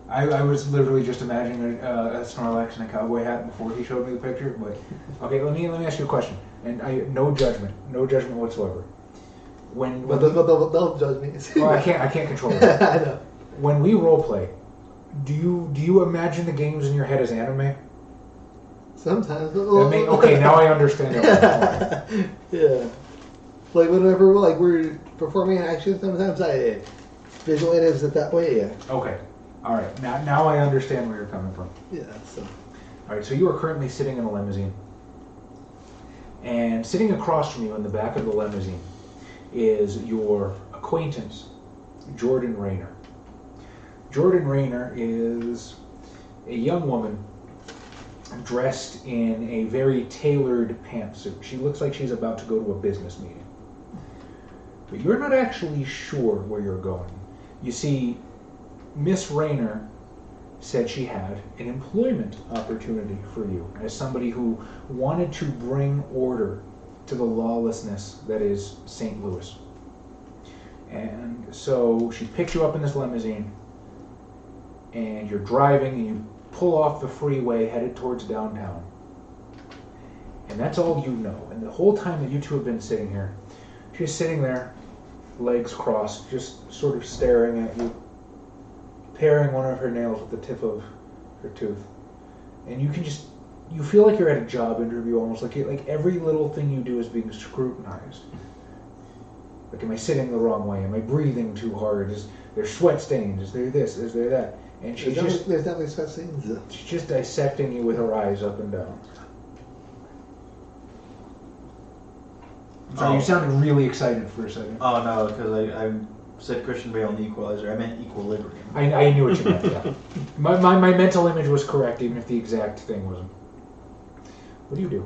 I was literally just imagining a Snorlax in a cowboy hat before he showed me the picture. But okay, let me ask you a question, and no judgment whatsoever. But they'll judge me. Well, I can't control that. I know. When we roleplay, do you imagine the games in your head as anime? Sometimes. Okay, now I understand it. Yeah. Like whenever we're performing an action, sometimes I visualize it that way. Yeah. Okay. All right. Now I understand where you're coming from. Yeah. So. All right. So you are currently sitting in a limousine, and sitting across from you in the back of the limousine is your acquaintance, Jordan Rayner. Jordan Rayner is a young woman dressed in a very tailored pantsuit. She looks like she's about to go to a business meeting. But you're not actually sure where you're going. You see, Miss Rayner said she had an employment opportunity for you as somebody who wanted to bring order to the lawlessness that is St. Louis. And so she picks you up in this limousine, and you're driving, and you pull off the freeway headed towards downtown. And that's all you know. And the whole time that you two have been sitting here, she's sitting there, legs crossed, just sort of staring at you, paring one of her nails with the tip of her tooth. And you feel like you're at a job interview almost, like every little thing you do is being scrutinized. Like, am I sitting the wrong way? Am I breathing too hard? Is there sweat stains? Is there this? Is there that? And she's there's definitely sweat stains. She's just dissecting you with her eyes up and down. So you sounded really excited for a second. Oh no, because I said Christian Bale and Equalizer. I meant Equilibrium. I knew what you meant, yeah. My mental image was correct, even if the exact thing wasn't. What do you do?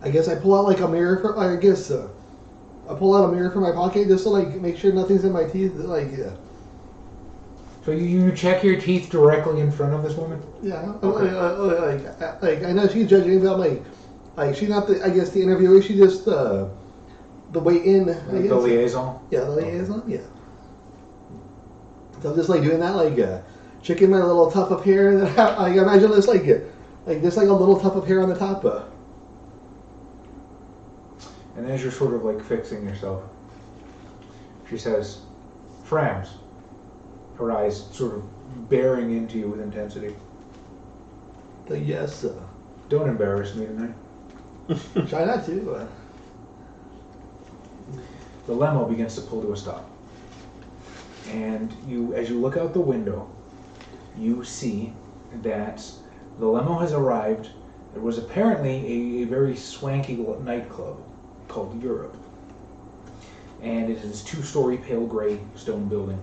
I guess I pull out like a mirror for. I guess I pull out a mirror from my pocket just to like make sure nothing's in my teeth. Like yeah. So you check your teeth directly in front of this woman? Yeah. Okay. Like I know she's judging, but I'm like she's not the. I guess the interviewer. She just the way in. The liaison. Yeah, the liaison. Yeah. So I'm just like doing that, like checking my little tuft of hair. That I imagine this like there's like a little tuft of hair on the top. And as you're sort of like fixing yourself, she says, "Frams." Her eyes sort of bearing into you with intensity. Yes. Don't embarrass me tonight. Try not to. The limo begins to pull to a stop. And as you look out the window, you see that the limo has arrived. There was apparently a very swanky nightclub called Europe. And it is a 2-story pale gray stone building.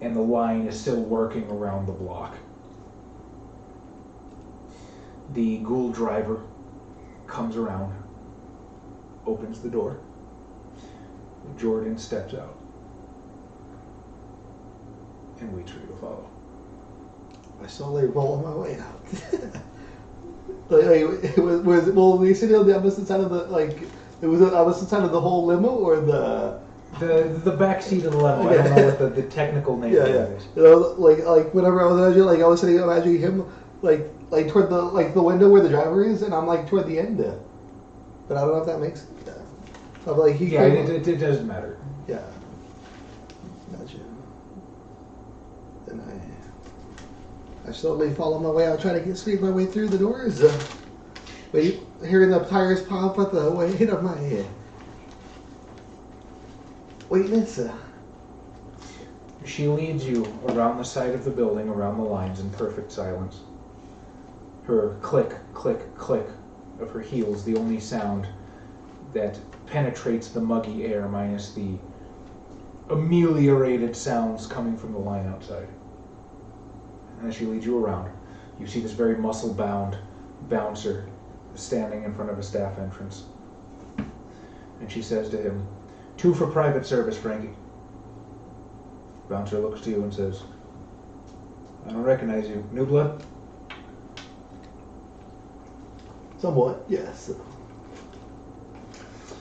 And the line is still working around the block. The ghoul driver comes around, opens the door. Jordan steps out and waits for you to follow. I slowly roll my way out. Well, we sitting on the opposite side of the it was the opposite side of the whole limo or the back seat of the limo. I don't know what the technical name is. You know, like whenever I was imagining, I was sitting imagining him like toward the window where the driver is, and I'm like toward the end. But I don't know if that makes. I'm like he. Yeah, it doesn't matter. Yeah. Gotcha. Then I slowly follow my way out, trying to squeeze my way through the doors. Hearing the tires pop at the weight of my head. Wait, Miss. She leads you around the side of the building, around the lines in perfect silence. Her click, click, click of her heels, the only sound that penetrates the muggy air minus the ameliorated sounds coming from the line outside. And as she leads you around, you see this very muscle-bound bouncer standing in front of a staff entrance. And she says to him, "2 for private service, Frankie." Bouncer looks to you and says, "I don't recognize you. New blood?" Somewhat, yes.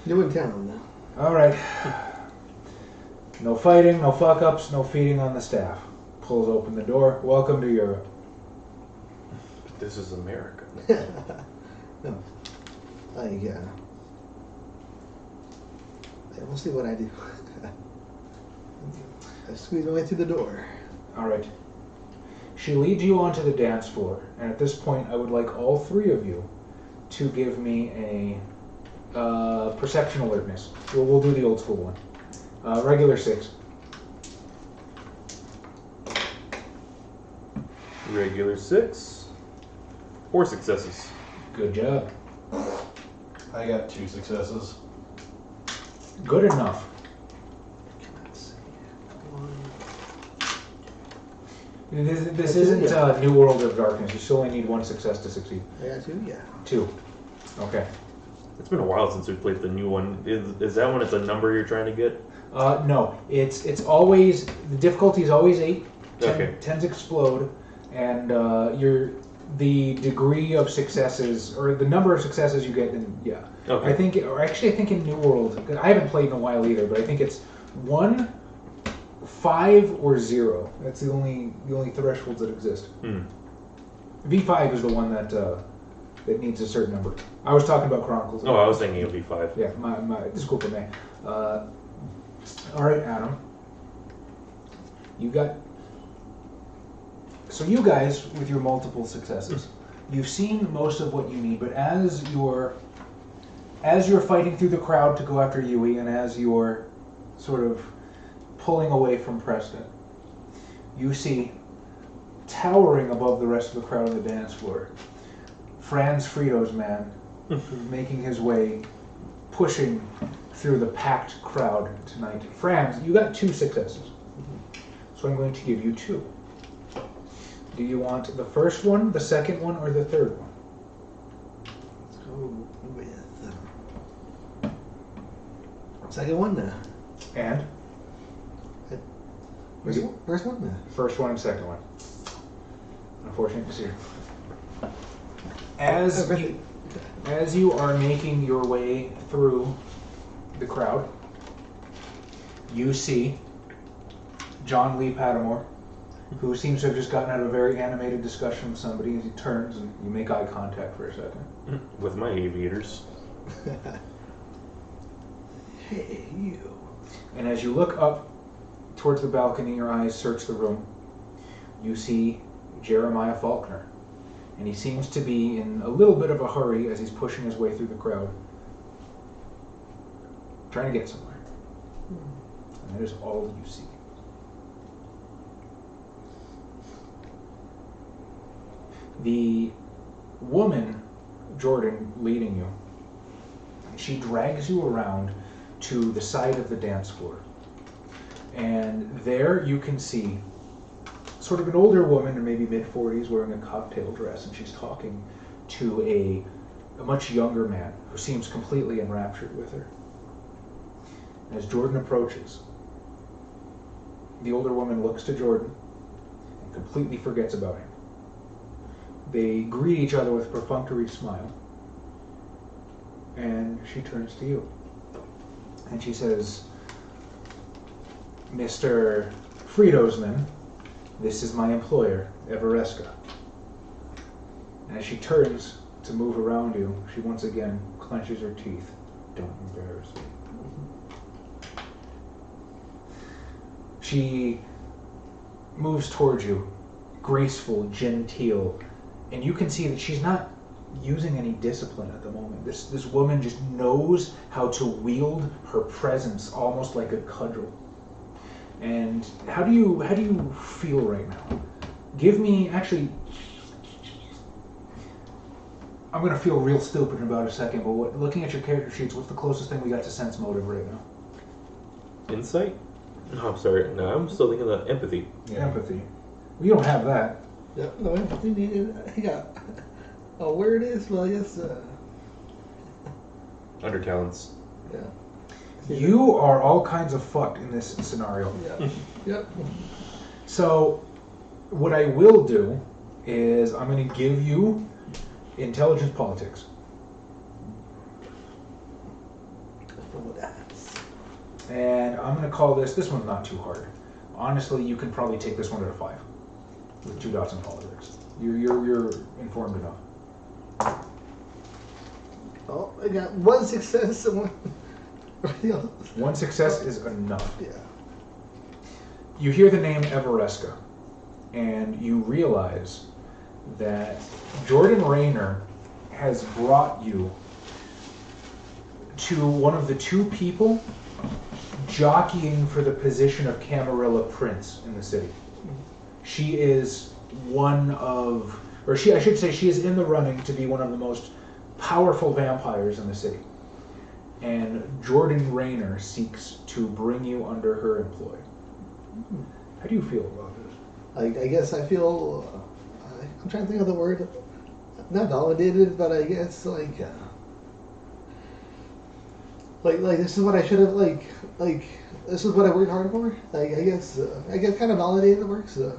New in town now. All right. No fighting, no fuck-ups, no feeding on the staff. Pulls open the door. Welcome to Europe. But this is America. No. We'll see what I do. I squeeze my way through the door. All right. She leads you onto the dance floor, and at this point, I would like all 3 of you to give me a perception alertness. We'll do the old school one. Regular 6. Regular 6. 4 successes. Good job. I got 2 successes. Good enough. This isn't New World of Darkness. You still only need 1 success to succeed. I got 2, yeah. 2. Okay. It's been a while since we played the new one. Is that one? It's a number you're trying to get? No, it's always the difficulty is always 8. 10, Okay. 10s explode, and the degree of successes or the number of successes you get. Okay. I think in New World, I haven't played in a while either, but I think it's 1, 5, or 0. That's the only thresholds that exist. V5 is the one that needs a certain number. I was talking about Chronicles. Oh, I was thinking of V5. Yeah, this is cool for me. All right, Adam. So you guys, with your multiple successes, you've seen most of what you need, but as you're fighting through the crowd to go after Yui, and as you're sort of pulling away from Preston, you see, towering above the rest of the crowd on the dance floor, Franz Frito's man, who's making his way, pushing through the packed crowd tonight. Franz, you got 2 successes, so I'm going to give you 2. Do you want the first one, the second one, or the third one? Let's go with second one now. And? First one now. First one and second one. Unfortunate to see. As you are making your way through the crowd, you see John Lee Pattamore, who seems to have just gotten out of a very animated discussion with somebody, as he turns and you make eye contact for a second. With my aviators. Hey, you. And as you look up towards the balcony, your eyes search the room, you see Jeremiah Faulkner. And he seems to be in a little bit of a hurry as he's pushing his way through the crowd, trying to get somewhere. And that is all you see. The woman, Jordan, leading you, she drags you around to the side of the dance floor. And there you can see sort of an older woman, in maybe mid-40s, wearing a cocktail dress, and she's talking to a much younger man who seems completely enraptured with her. As Jordan approaches, the older woman looks to Jordan and completely forgets about him. They greet each other with a perfunctory smile, and she turns to you. And she says, Mr. Friedosman, this is my employer, Everesca. And as she turns to move around you, she once again clenches her teeth. Don't embarrass me. She moves towards you, graceful, genteel, and you can see that she's not using any discipline at the moment. This woman just knows how to wield her presence almost like a cudgel. And how do you feel right now? Give me, actually, I'm going to feel real stupid in about a second, but looking at your character sheets, what's the closest thing we got to sense motive right now? Insight? No, I'm sorry. No, I'm still thinking of empathy. Yeah. Empathy. We don't have that. Yep, no, empathy needed. I got a word is, well, yes. Undertalents. Yeah. You are all kinds of fucked in this scenario. Yeah. Yep. So, what I will do is I'm going to give you intelligence politics. And I'm going to call this one's not too hard. Honestly, you can probably take this one at a 5 with 2 dots in politics. You're informed enough. Oh, I got 1 success and 1. One success is enough. Yeah. You hear the name Everesca, and you realize that Jordan Rayner has brought you to one of the 2 people jockeying for the position of Camarilla Prince in the city. She is she is in the running to be one of the most powerful vampires in the city. And Jordan Rayner seeks to bring you under her employ. How do you feel about this? I guess I feel, I'm trying to think of the word, not validated, but I guess like, like this is what I should have like this is what I worked hard for. Like I guess kind of validated the work. So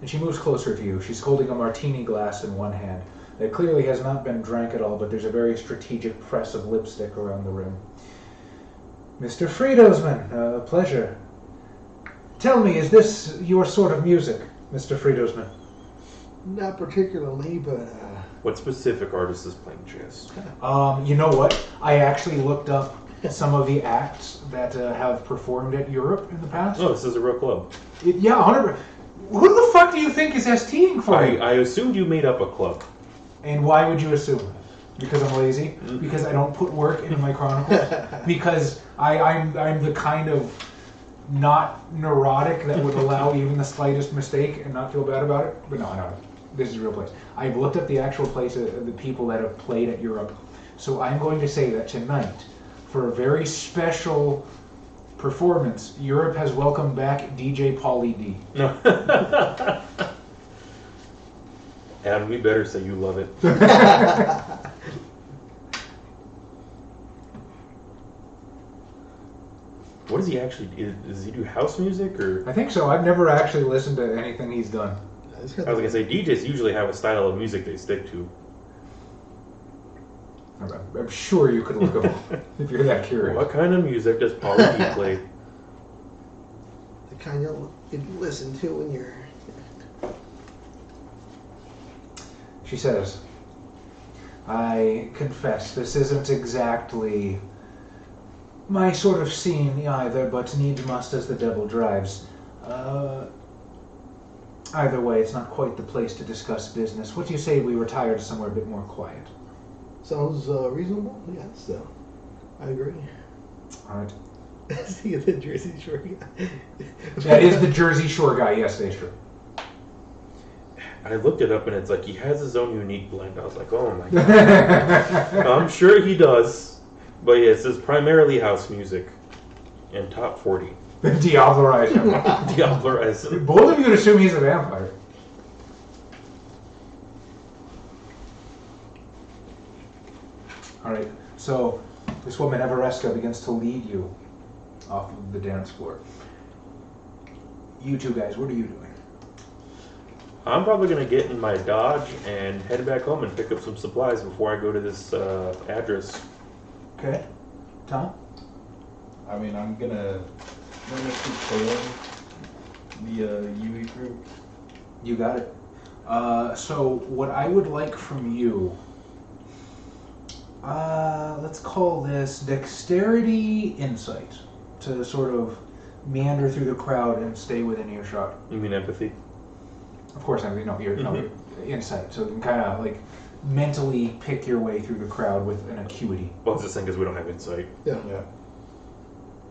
And she moves closer to you. She's holding a martini glass in one hand. It clearly has not been drank at all, but there's a very strategic press of lipstick around the rim. Mr. Friedosman, a pleasure. Tell me, is this your sort of music, Mr. Friedosman? Not particularly, but What specific artist is playing chess? You know what? I actually looked up some of the acts that have performed at Europe in the past. Oh, this is a real club. Yeah, 100%. Who the fuck do you think is STing for you? I assumed you made up a club. And why would you assume? Because I'm lazy? Because I don't put work into my chronicle? Because I'm the kind of not neurotic that would allow even the slightest mistake and not feel bad about it? But no, this is a real place. I've looked up the actual place of the people that have played at Europe. So I'm going to say that tonight, for a very special performance, Europe has welcomed back DJ Pauly D. And we better say you love it. What does he actually do? Does he do house music or? I think so. I've never actually listened to anything he's done. I was gonna say DJs usually have a style of music they stick to. I'm sure you could look them up if you're that curious. What kind of music does Pauly D play? the kind you listen to when you're. She says, I confess, this isn't exactly my sort of scene either, but needs must as the devil drives. Either way, it's not quite the place to discuss business. What do you say we retire to somewhere a bit more quiet? Sounds reasonable. Yes, so I agree. All right. See the Jersey Shore guy. That is the Jersey Shore guy. Yes, that's true. I looked it up and it's like he has his own unique blend. I was like, oh my god. I'm sure he does. But yeah, it says primarily house music and top 40. Diablerize him. Diablerize him. Both of you would assume he's a vampire. Alright, so this woman, Everesca, begins to lead you off of the dance floor. You two guys, what are you doing? I'm probably going to get in my Dodge and head back home and pick up some supplies before I go to this address. Okay. Tom? I mean, I'm gonna keep trailing the UE group. You got it. So what I would like from you, let's call this dexterity insight, to sort of meander through the crowd and stay within earshot. You mean empathy? Of course, your insight, so you can kind of like mentally pick your way through the crowd with an acuity. Well, it's just saying because we don't have insight. Yeah.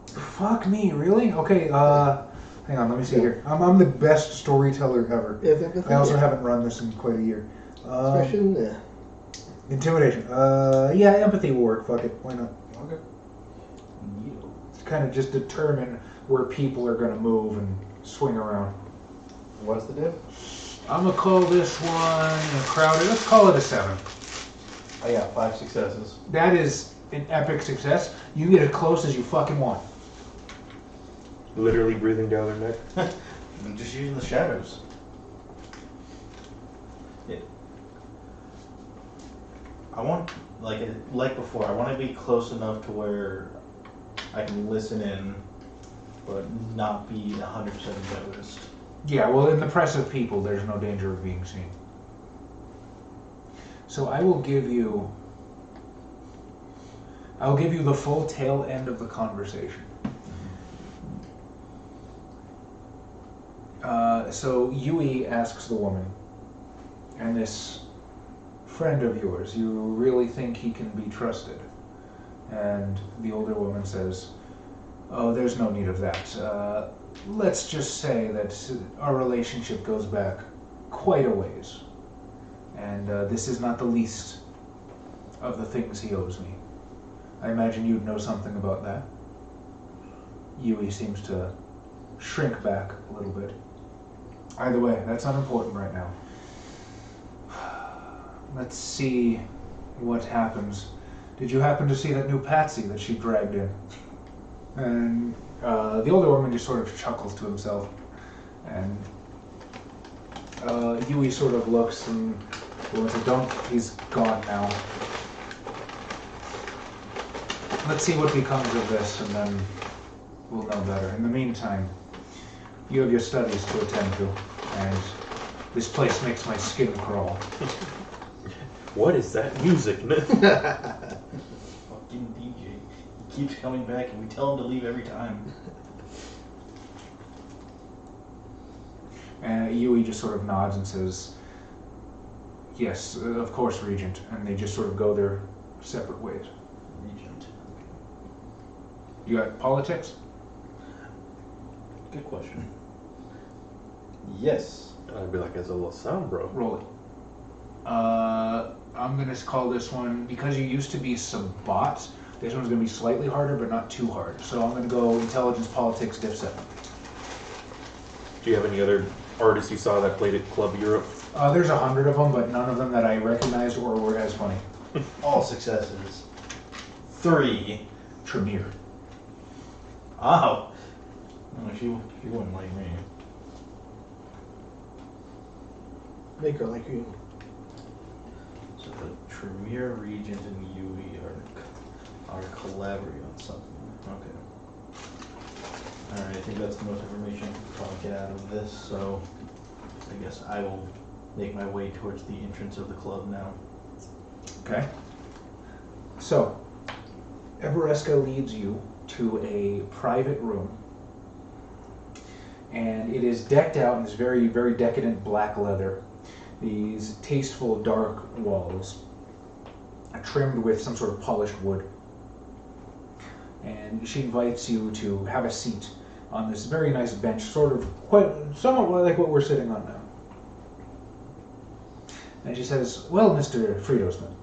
Fuck me, really? Okay, hang on, let me see here. I'm the best storyteller ever. Yeah, I also haven't run this in quite a year. Expression, Intimidation. Yeah, empathy will work. Fuck it, why not? Okay. It's kind of just determine where people are going to move and swing around. What's the diff? I'm gonna call this one crowded. Let's call it a 7. I got 5 successes. That is an epic success. You get as close as you fucking want. Literally breathing down their neck. I'm just using the shadows. Yeah. I want, like before, I want to be close enough to where I can listen in, but not be 100% noticed. Yeah, well, in the press of people, there's no danger of being seen. So I will give you the full tail end of the conversation. So Yui asks the woman, and this friend of yours, you really think he can be trusted? And the older woman says, oh, there's no need of that. Let's just say that our relationship goes back quite a ways. And this is not the least of the things he owes me. I imagine you'd know something about that. Yui seems to shrink back a little bit. Either way, that's unimportant right now. Let's see what happens? Did you happen to see that new patsy that she dragged in? And the older woman just sort of chuckles to himself. And Huey sort of looks and goes, don't, he's gone now. Let's see what becomes of this, and then we'll know better. In the meantime, you have your studies to attend to, and this place makes my skin crawl. What is that music? Fucking DJ. He keeps coming back and we tell him to leave every time. And Yui just sort of nods and says, yes, of course, Regent. And they just sort of go their separate ways. Regent. You got politics? Good question. Yes. I'd be like, it's a little sound, bro. Roll it. I'm going to call this one, because you used to be Sabat, this one's going to be slightly harder, but not too hard. So I'm going to go intelligence, politics, diff 7. Do you have any other artists you saw that played at Club Europe? There's 100 of them, but none of them that I recognized or were as funny. All successes. 3. Tremere. Oh. No, she wouldn't like me. Make her like you. So the Tremere, Regent, and Yui are collaborating on something. Okay. Alright, I think that's the most information I can probably get out of this, so I guess I will make my way towards the entrance of the club now. Okay. So, Everesca leads you to a private room, and it is decked out in this very, very decadent black leather. These tasteful dark walls, trimmed with some sort of polished wood. And she invites you to have a seat on this very nice bench, somewhat like what we're sitting on now. And she says, well, Mr. Friedosman,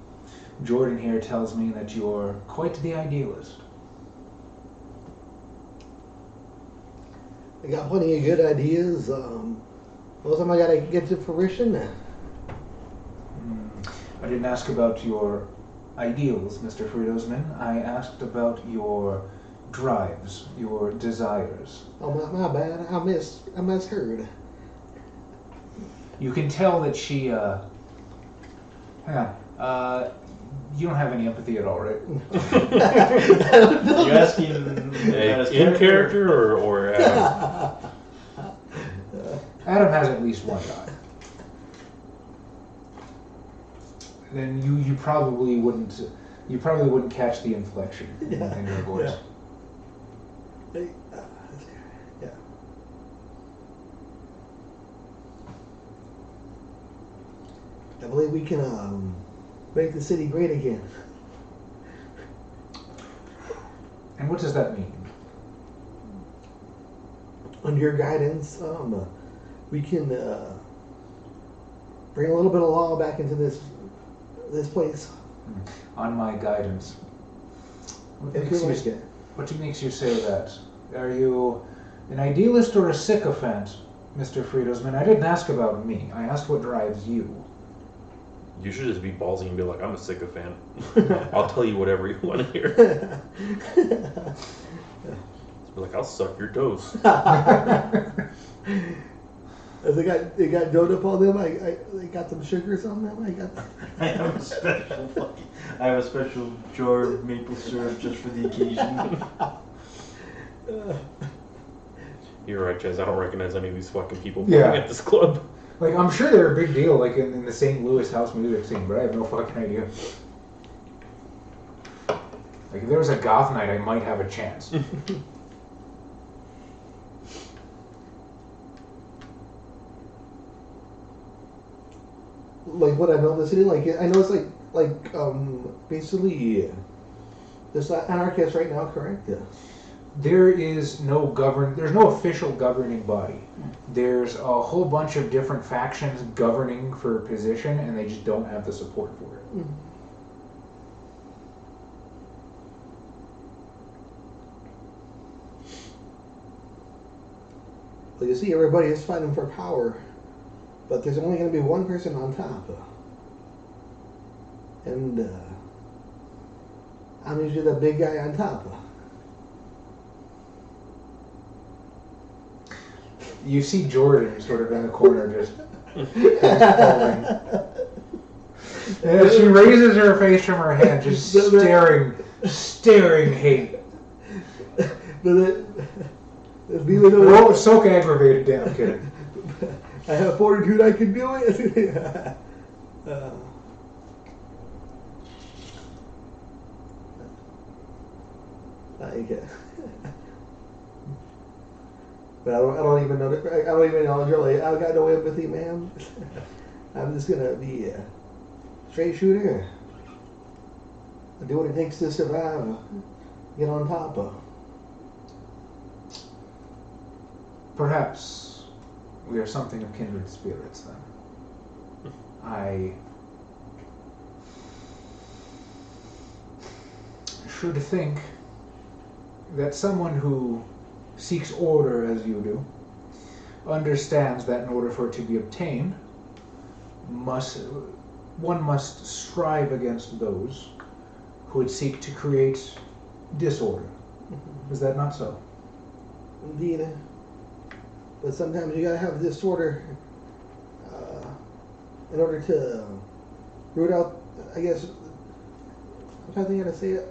Jordan here tells me that you're quite the idealist. I got plenty of good ideas. Most of them I gotta get to fruition. I didn't ask about your ideals, Mr. Friedosman. I asked about your drives, your desires. Oh, my bad. I misheard. You can tell that she, hang on. You don't have any empathy at all, right? Are you asking In character or Adam has at least one guy. Then you probably wouldn't catch the inflection in her voice. Yeah. I believe we can make the city great again. And what does that mean? Under your guidance, we can bring a little bit of law back into this place. On my guidance. What makes you say that? Are you an idealist or a sycophant, Mr. Friedosman? I didn't ask about me. I asked what drives you. You should just be ballsy and be like, I'm a sycophant. I'll tell you whatever you want to hear. Just be like, I'll suck your toes. They got doughed up on them. They got some sugars on them. I have a special jar of maple syrup just for the occasion. You're right, Chaz. I don't recognize any of these fucking people Yeah. at this club. Like, I'm sure they're a big deal, like in the St. Louis house music scene, but I have no fucking idea. Like, if there was a goth night, I might have a chance. Like what I know of the city, like I know it's like basically there's anarchists right now, correct? Yeah. There's no official governing body. There's a whole bunch of different factions governing for position, and they just don't have the support for it. Mm. Well, you see, everybody is fighting for power, but there's only going to be one person on top. And I'm usually the big guy on top. You see Jordan sort of in the corner just falling. And she raises her face from her hand, just staring hate. But Well, so aggravated, damn kidding. I have fortitude, I can do it. But I don't even know. I don't even acknowledge her. Like, I've got no empathy, ma'am. I'm just gonna be a straight shooter. I do what it takes to survive. Get on top of. Perhaps we are something of kindred spirits then. I should think that someone who seeks order as you do understands that in order for it to be obtained, one must strive against those who would seek to create disorder. Is that not so? Indeed. But sometimes you gotta have disorder in order to root out, I guess, I'm trying to think how to say it.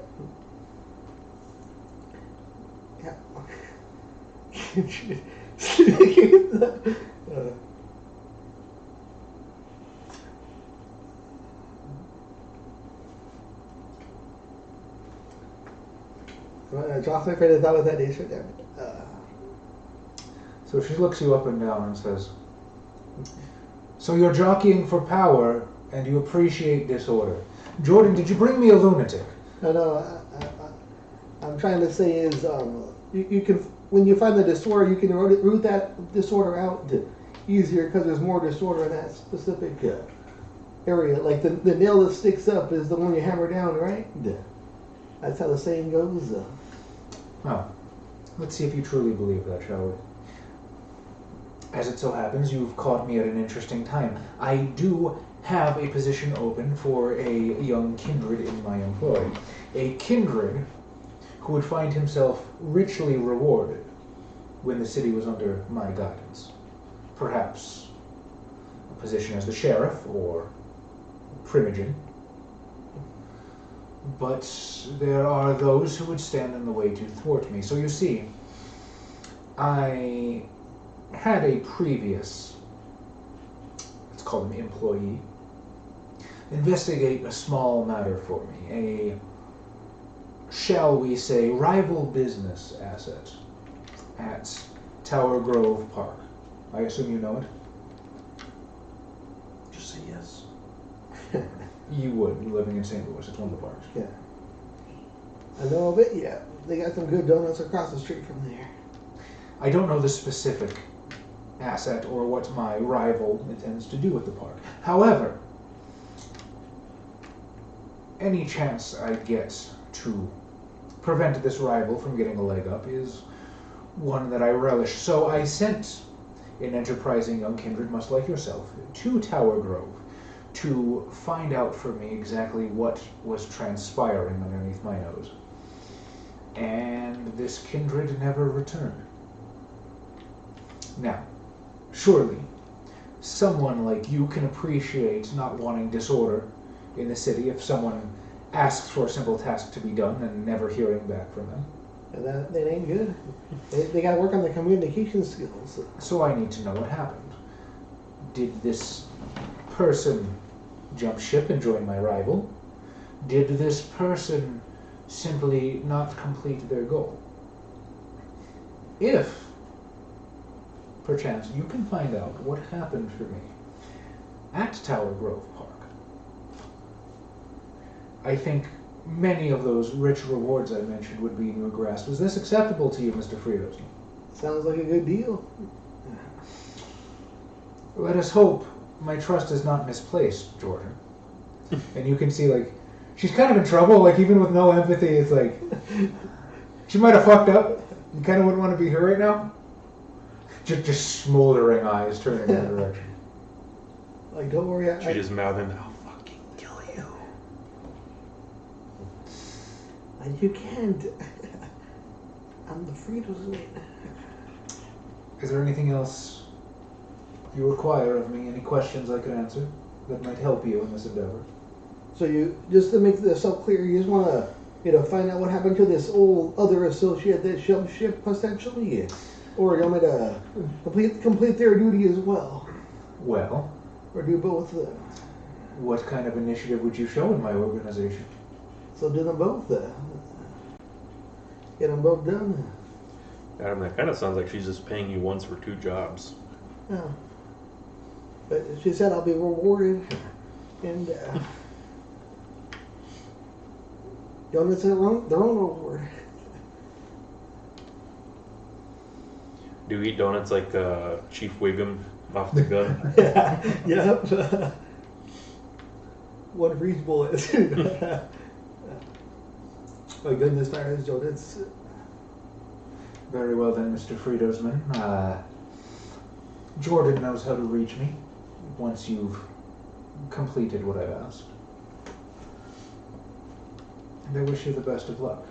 Drops my friend of thought with that nation. So she looks you up and down and says, so you're jockeying for power and you appreciate disorder. Jordan, did you bring me a lunatic? No, I'm trying to say is, you can, when you find the disorder, you can root that disorder out easier because there's more disorder in that specific area. Like the nail that sticks up is the one you hammer down, right? That's how the saying goes. Well, let's see if you truly believe that, shall we? As it so happens, you've caught me at an interesting time. I do have a position open for a young kindred in my employ. A kindred who would find himself richly rewarded when the city was under my guidance. Perhaps a position as the sheriff or primogen. But there are those who would stand in the way to thwart me. So you see, I had a previous, let's call him employee, investigate a small matter for me, a, shall we say, rival business asset at Tower Grove Park. I assume you know it? Just say yes. You would, living in St. Louis. It's one of the parks. Yeah. I know of it, yeah. They got some good donuts across the street from there. I don't know the specific asset or what my rival intends to do with the park. However, any chance I get to prevent this rival from getting a leg up is one that I relish. So I sent an enterprising young kindred, much like yourself, to Tower Grove to find out for me exactly what was transpiring underneath my nose. And this kindred never returned. Now, surely, someone like you can appreciate not wanting disorder in the city if someone asks for a simple task to be done and never hearing back from them. And that ain't good. They got to work on the communication skills. So I need to know what happened. Did this person jump ship and join my rival? Did this person simply not complete their goal? If, perchance, you can find out what happened for me at Tower Grove Park, I think many of those rich rewards I mentioned would be in your grasp. Is this acceptable to you, Mr. Fritos? Sounds like a good deal. Let us hope my trust is not misplaced, Jordan. And you can see, like, she's kind of in trouble, like, even with no empathy, it's like, she might have fucked up. You kind of wouldn't want to be her right now. Just smoldering eyes turning in her direction. Like, don't worry. She just mouthed him, I'll fucking kill you. You can't. I'm the Friedelsman. Is there anything else you require of me? Any questions I could answer that might help you in this endeavor? So you, just to make this so clear, you just want to, find out what happened to this old other associate that jumped ship potentially, or you want me to complete their duty as well, Well, or do both? what kind of initiative would you show in my organization? So do them both. Get them both done. Adam, that kind of sounds like she's just paying you once for 2 jobs. Yeah. But she said I'll be rewarded, and donuts their own reward. Do you eat donuts like Chief Wiggum off the gun? Yep. One for each bullet. My goodness, Tyrus donuts. Very well then, Mr. Friedelsman. Jordan knows how to reach me once you've completed what I've asked. And I wish you the best of luck.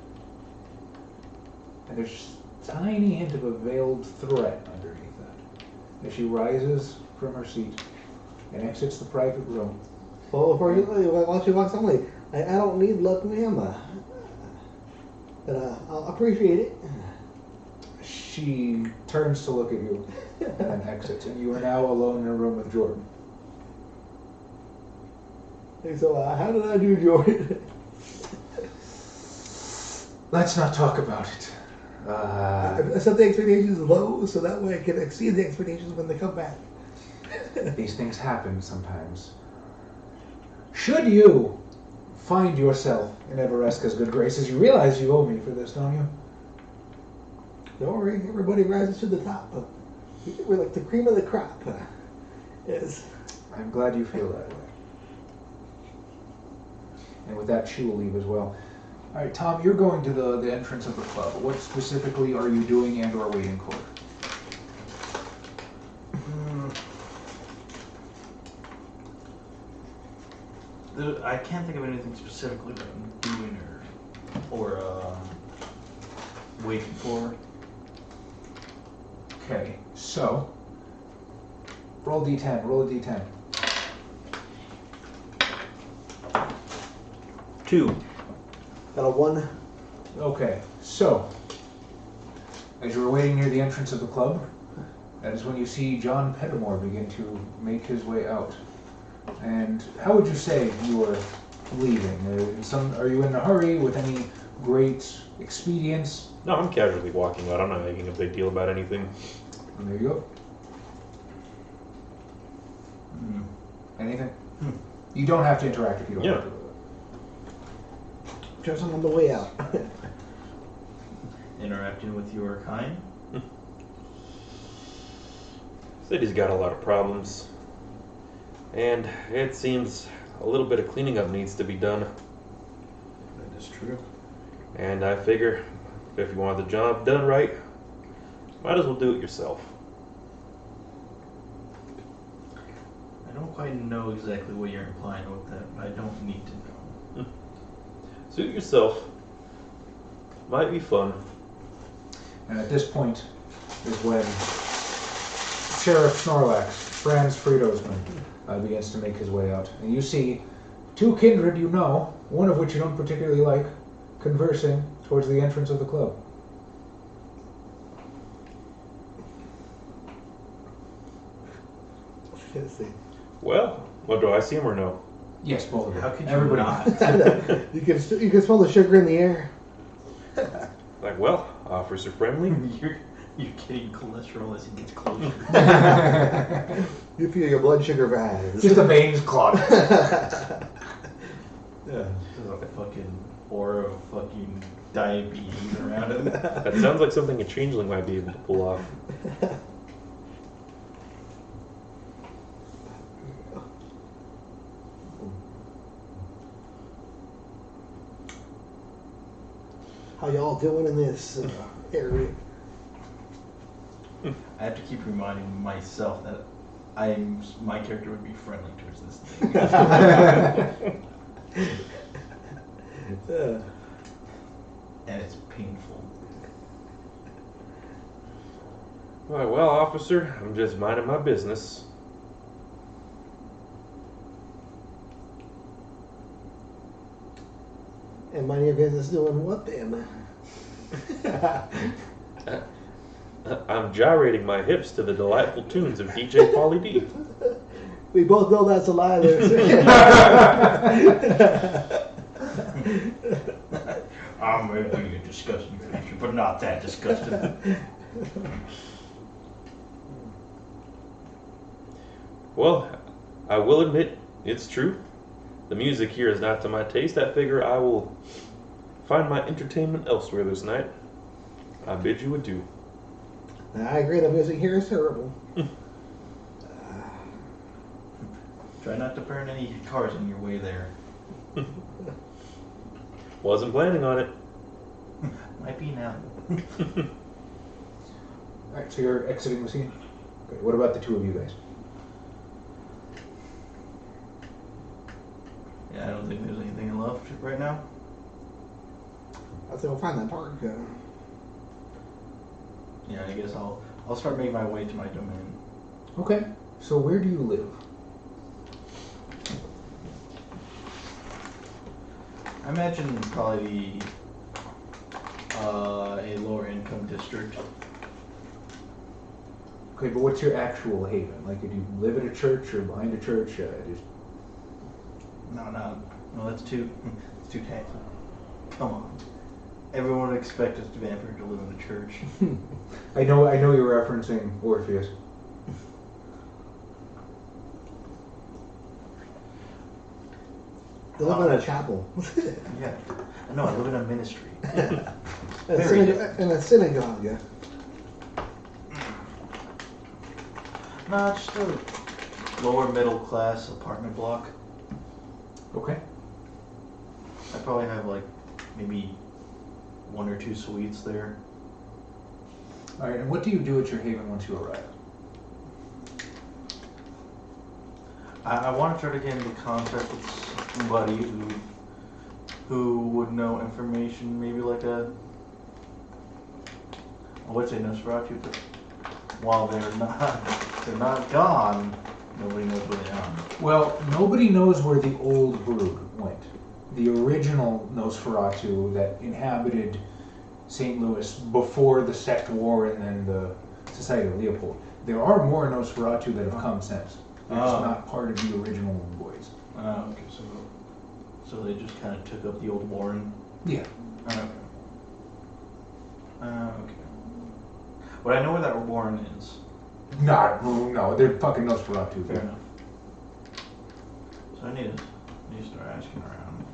And there's a tiny hint of a veiled threat underneath that. As she rises from her seat and exits the private room. Well, before you, while she walks on, I don't need luck, ma'am. But I'll appreciate it. She turns to look at you and exits, and you are now alone in a room with Jordan. Hey, so how did I do, Jordan? Let's not talk about it. I set the expectations low so that way I can exceed the expectations when they come back. These things happen sometimes. Should you find yourself in Evereska's good graces, you realize you owe me for this, don't you? Don't worry, everybody rises to the top. We're like the cream of the crop. Yes. I'm glad you feel that way. And with that, she will leave as well. All right, Tom, you're going to the entrance of the club. What specifically are you doing and or waiting for? I can't think of anything specifically that I'm doing or waiting for. Okay, so roll d10. Roll a d10. 2. Got a 1. Okay, so as you were waiting near the entrance of the club, that is when you see John Pettimore begin to make his way out. And how would you say you are leaving? Are you in a hurry with any great expedients? No, I'm casually walking out. I'm not making a big deal about anything. And there you go. Anything? You don't have to interact if you don't Yeah. want to. Just on the way out. Interacting with your kind. City's got a lot of problems. And it seems a little bit of cleaning up needs to be done. That is true. And I figure if you want the job done right, might as well do it yourself. I don't quite know exactly what you're implying with that, but I don't need to know. Suit yourself. Might be fun. And at this point is when Sheriff Snorlax, Franz Friedelsman, begins to make his way out. And you see 2 kindred you know, one of which you don't particularly like, conversing towards the entrance of the club. Well, what do I see him or no? Yes, both of them. How could you Everybody. not? You can smell the sugar in the air. Like, well, offers are friendly. You're getting cholesterol as he gets closer. You feel your blood sugar rise. Just the veins clot. Yeah. There's a fucking aura of fucking diabetes around him. That sounds like something a changeling might be able to pull off. How y'all doing in this area? I have to keep reminding myself that my character would be friendly towards this thing. and it's painful. Why, well, officer, I'm just minding my business. And mind your business doing what then? I'm gyrating my hips to the delightful tunes of DJ Pauly D. We both know that's a lie there, sir. I'm going to be a disgusting creature, but not that disgusting. Well, I will admit, it's true. The music here is not to my taste. I figure I will find my entertainment elsewhere this night. I bid you adieu. I agree, the music here is terrible. Try not to burn any cars on your way there. Wasn't planning on it. Might be now. Alright, so you're exiting the scene? Okay, what about the two of you guys? Yeah, I don't think there's anything left right now. I think we'll find that park. Yeah, I guess I'll start making my way to my domain. Okay, so where do you live? I imagine probably a lower income district. Okay, but what's your actual haven? Like, do you live at a church or behind a church? Just... No, that's too taxing. Come on. Everyone would expect us to vampire to live in a church. I know you're referencing Orpheus. They live in a chapel. Yeah. No, I live in a ministry. In a synagogue, yeah. No, just a lower middle class apartment block. Okay. I probably have like maybe 1 or 2 suites there. Alright, and what do you do at your haven once you arrive? I want to try to get into contact with somebody who would know information, maybe like I would say Nosferatu, but while they're not gone, nobody knows where they are. Well, nobody knows where the old brood went. The original Nosferatu that inhabited St. Louis before the Sect War and then the Society of Leopold. There are more Nosferatu that have come since. They're just not part of the original boys. Okay, so they just kind of took up the old Warren. Yeah. Okay. Okay. But I know where that Warren is. No, they're fucking Nosferatu. Fair enough. So I need to start asking around.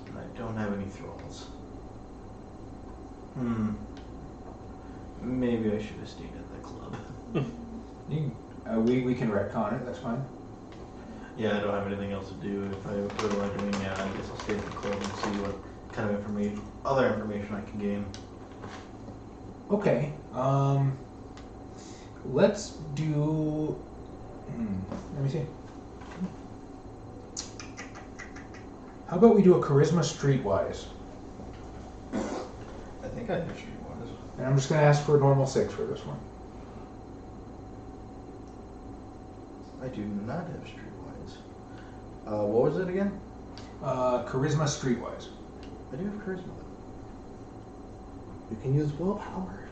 And I don't have any thralls. Maybe I should have stayed at the club. We can retcon it, that's fine. Yeah, I don't have anything else to do. If I go to my doing, I guess I'll stay at the club and see what kind of other information I can gain. Okay, let's do... let me see. How about we do a charisma streetwise? I think I have streetwise. And I'm just going to ask for a normal 6 for this one. I do not have streetwise. What was it again? Charisma streetwise. I do have charisma. You can use willpower.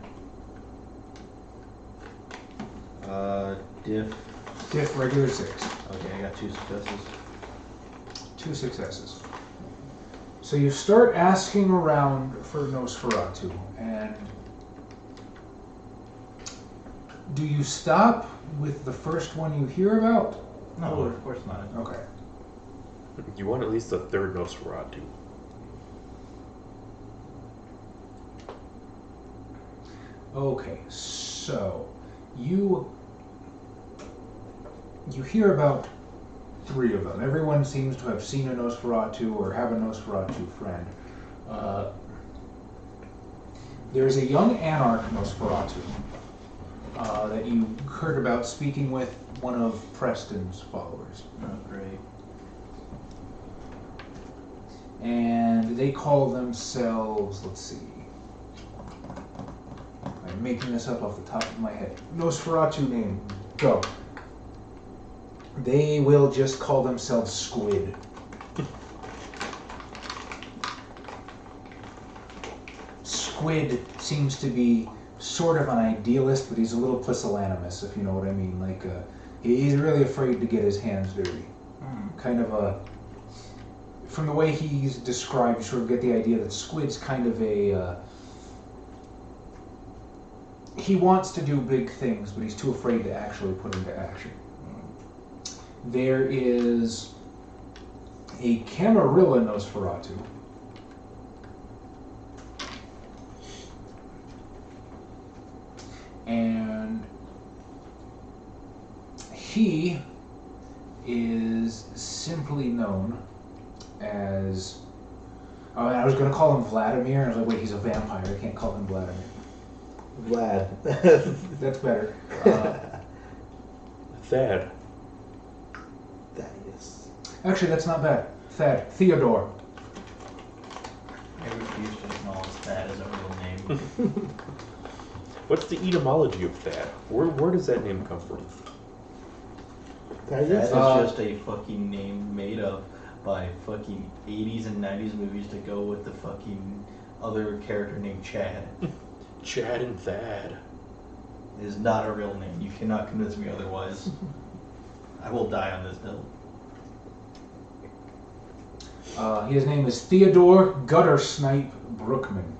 Diff. Regular 6. Okay, I got 2 successes. 2 successes. So you start asking around for Nosferatu, and do you stop with the first one you hear about? No, of course not. Okay. You want at least a third Nosferatu. Okay, so you hear about 3 of them. Everyone seems to have seen a Nosferatu or have a Nosferatu friend. There's a young anarch Nosferatu that you heard about speaking with one of Preston's followers. Oh, great. They call themselves, let's see. I'm making this up off the top of my head. Nosferatu name. Go. They will just call themselves Squid. Squid seems to be sort of an idealist, but he's a little pusillanimous, if you know what I mean. Like, he's really afraid to get his hands dirty. Kind of a... From the way he's described, you sort of get the idea that Squid's kind of a... he wants to do big things, but he's too afraid to actually put into action. There is a Camarilla Nosferatu. And he is simply known as... Oh, and I was going to call him Vladimir. I was like, wait, he's a vampire. I can't call him Vladimir. Vlad. That's better. Thad. Thaddeus. Actually, that's not bad. Thad. Theodore. I refuse to acknowledge that as a real name. What's the etymology of Thad? Where does that name come from? That Thaddeus? is just a fucking name made up by fucking 80s and 90s movies to go with the fucking other character named Chad. Chad and Thad. It is not a real name. You cannot convince me otherwise. I will die on this hill. His name is Theodore Guttersnipe Brookman.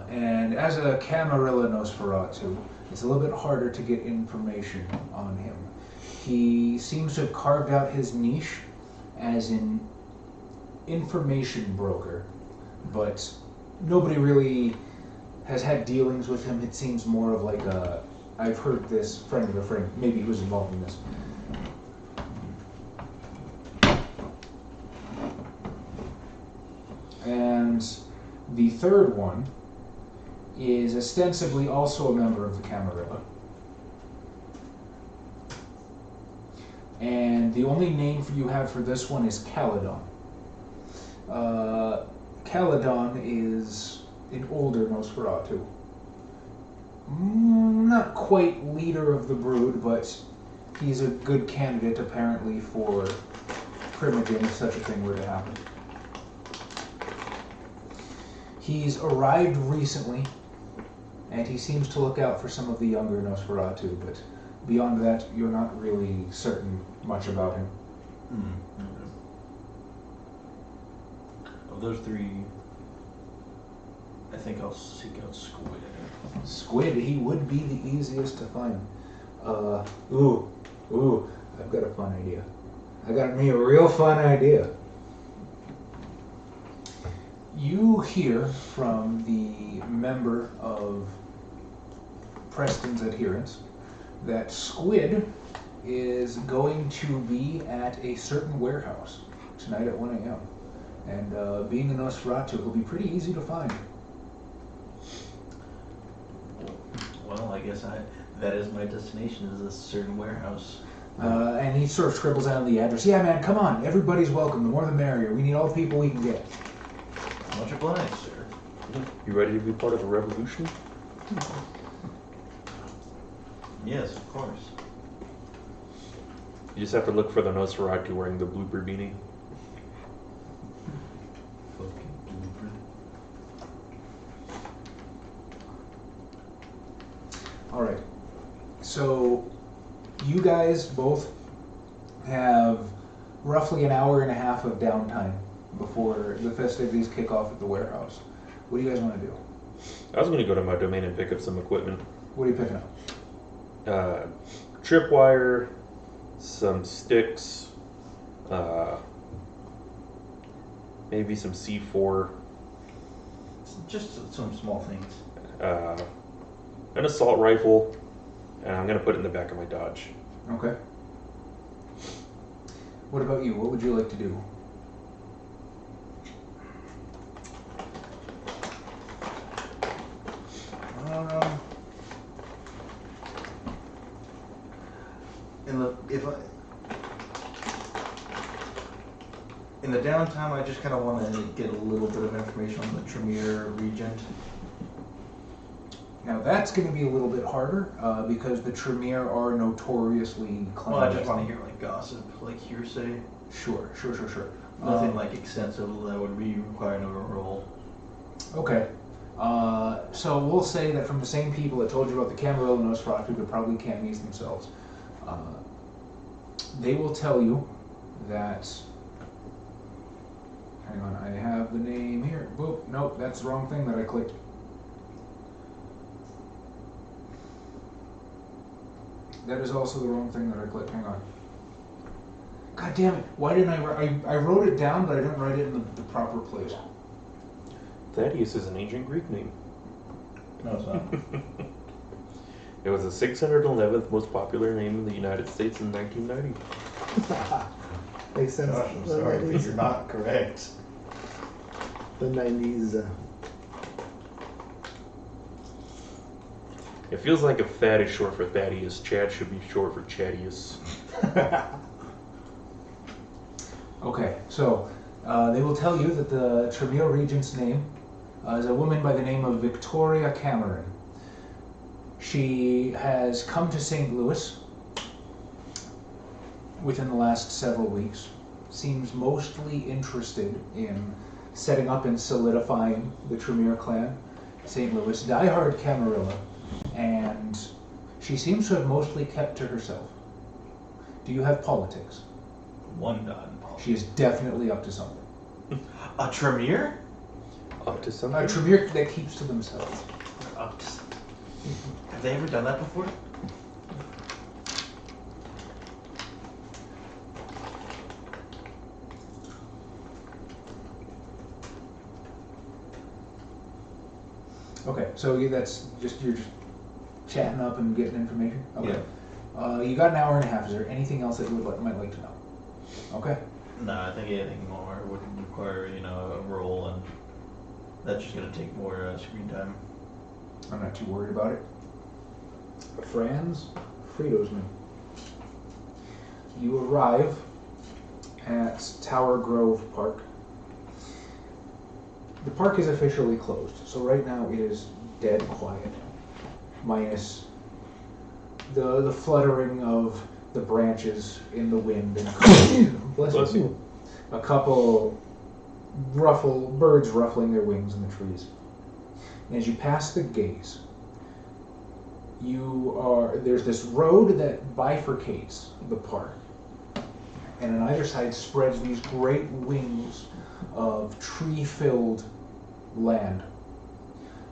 And as a Camarilla Nosferatu, it's a little bit harder to get information on him. He seems to have carved out his niche as an information broker, but nobody really has had dealings with him. It seems more of like a, I've heard this, friend of a friend, maybe he was involved in this. And the third one is ostensibly also a member of the Camarilla. And the only name you have for this one is Caledon. Caledon is an older Nosferatu. Not quite leader of the brood, but he's a good candidate apparently for Primogen if such a thing were to happen. He's arrived recently, and he seems to look out for some of the younger Nosferatu, but beyond that, you're not really certain much about him. Okay. Of those three, I think I'll seek out Squid. Squid, he would be the easiest to find. I've got a fun idea. I got me a real fun idea. You hear from the member of Preston's adherents that Squid is going to be at a certain warehouse tonight at 1 a.m. And being a Nosferatu, he'll be pretty easy to find. Well, I guess that is my destination, is a certain warehouse. And he sort of scribbles down the address. Yeah, man, come on. Everybody's welcome. The more the merrier. We need all the people we can get. Much obliged, sir. You ready to be part of a revolution? Yes, of course. You just have to look for the Nosferatu wearing the blooper beanie. Fucking blooper. All right. So you guys both have roughly an hour and a half of downtime before the festivities kick off at the warehouse. What do you guys want to do? I was going to go to my domain and pick up some equipment. What are you picking up? Tripwire, some sticks, maybe some C4. Just some small things. An assault rifle, and I'm going to put it in the back of my Dodge. Okay. What about you? What would you like to do? And look, In the downtime, I just kind of want to get a little bit of information on the Tremere Regent. Now that's going to be a little bit harder because the Tremere are notoriously clandestine. Well, I just want to hear like gossip, like hearsay. Sure. Nothing like extensive that would be requiring of a roll. Okay. So we'll say that from the same people that told you about the Camarilla Nosferatu, who could probably camis themselves, they will tell you that... Hang on, I have the name here. Boop, nope, that's the wrong thing that I clicked. That is also the wrong thing that I clicked. Hang on. God damn it! Why didn't I wrote it down, but I didn't write it in the proper place. Thaddeus is an ancient Greek name. No, it's not. It was the 611th most popular name in the United States in 1990. Makes sense. Gosh, I'm sorry, but you're not correct. The 90s. It feels like if Thad is short for Thaddeus, Chad should be short for Chadius. Okay, so they will tell you that the Tremere Regent's name is a woman by the name of Victoria Cameron. She has come to St. Louis within the last several weeks. Seems mostly interested in setting up and solidifying the Tremere clan. St. Louis, diehard Camarilla, and she seems to have mostly kept to herself. Do you have politics? One dot in politics. She is definitely up to something. A Tremere? Up to something? A Tremere that keeps to themselves. Up to something. Have they ever done that before? Okay, so that's you're just chatting up and getting information? Okay. Yeah. You got an hour and a half. Is there anything else that you might like to know? Okay. No, I think anything more would require, a roll, and that's just going to take more screen time. I'm not too worried about it. Franz Friedosman. You arrive at Tower Grove Park. The park is officially closed, so right now it is dead quiet, minus the fluttering of the branches in the wind and bless you. A couple birds ruffling their wings in the trees. And as you pass the gates, there's this road that bifurcates the park, and on either side spreads these great wings of tree-filled land,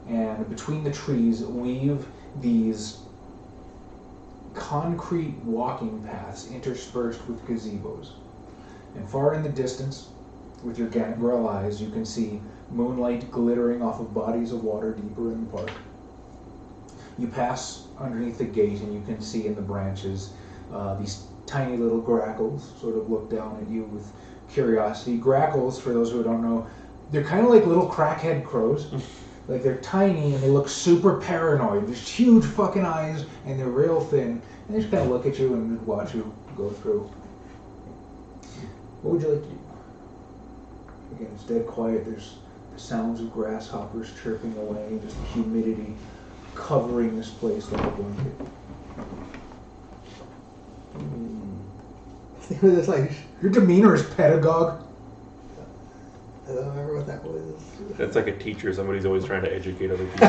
and between the trees weave these concrete walking paths interspersed with gazebos. And far in the distance, with your gangrel eyes, you can see moonlight glittering off of bodies of water deeper in the park. You pass underneath the gate and you can see in the branches these tiny little grackles sort of look down at you with curiosity. Grackles, for those who don't know, they're kind of like little crackhead crows. Like, they're tiny and they look super paranoid. There's huge fucking eyes and they're real thin. And they just kind of look at you and watch you go through. What would you like to do? Again, it's dead quiet. There's the sounds of grasshoppers chirping away, just the humidity covering this place like a blanket. It's like, Your demeanor is pedagogue. I don't remember what that was. That's like a teacher. Somebody's always trying to educate other people.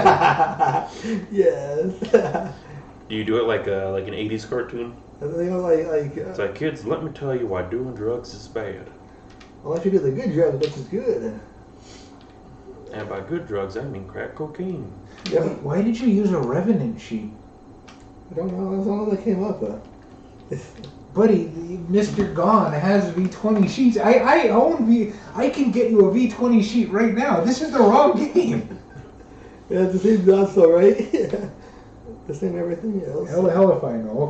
Yes. Do you do it like an 80s cartoon? And they go like It's like, kids, let me tell you why doing drugs is bad. unless you do the good drugs, which is good. And by good drugs, I mean crack cocaine. Yeah. Why did you use a Revenant sheet? I don't know. That's all that came up. Buddy, Mr. Gone has V20 sheets. I own I can get you a V20 sheet right now. This is the wrong game. Yeah, it's the same dots though, right? Yeah. The same everything else. Hell if I know.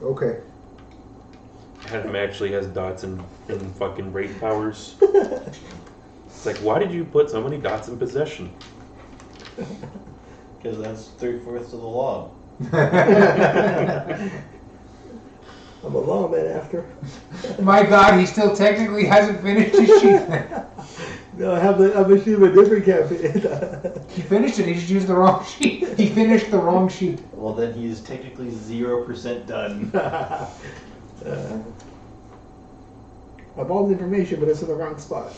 Okay. Adam actually has dots and fucking raid powers. It's like, why did you put so many dots in possession? Because that's 3/4 of the law. I'm a lawman after. My God, he still technically hasn't finished his sheet. No, I'm a sheet of a different campaign. He finished it. He just used the wrong sheet. He finished the wrong sheet. Well, then he is technically 0% done. I'm all the information, but it's in the wrong spot.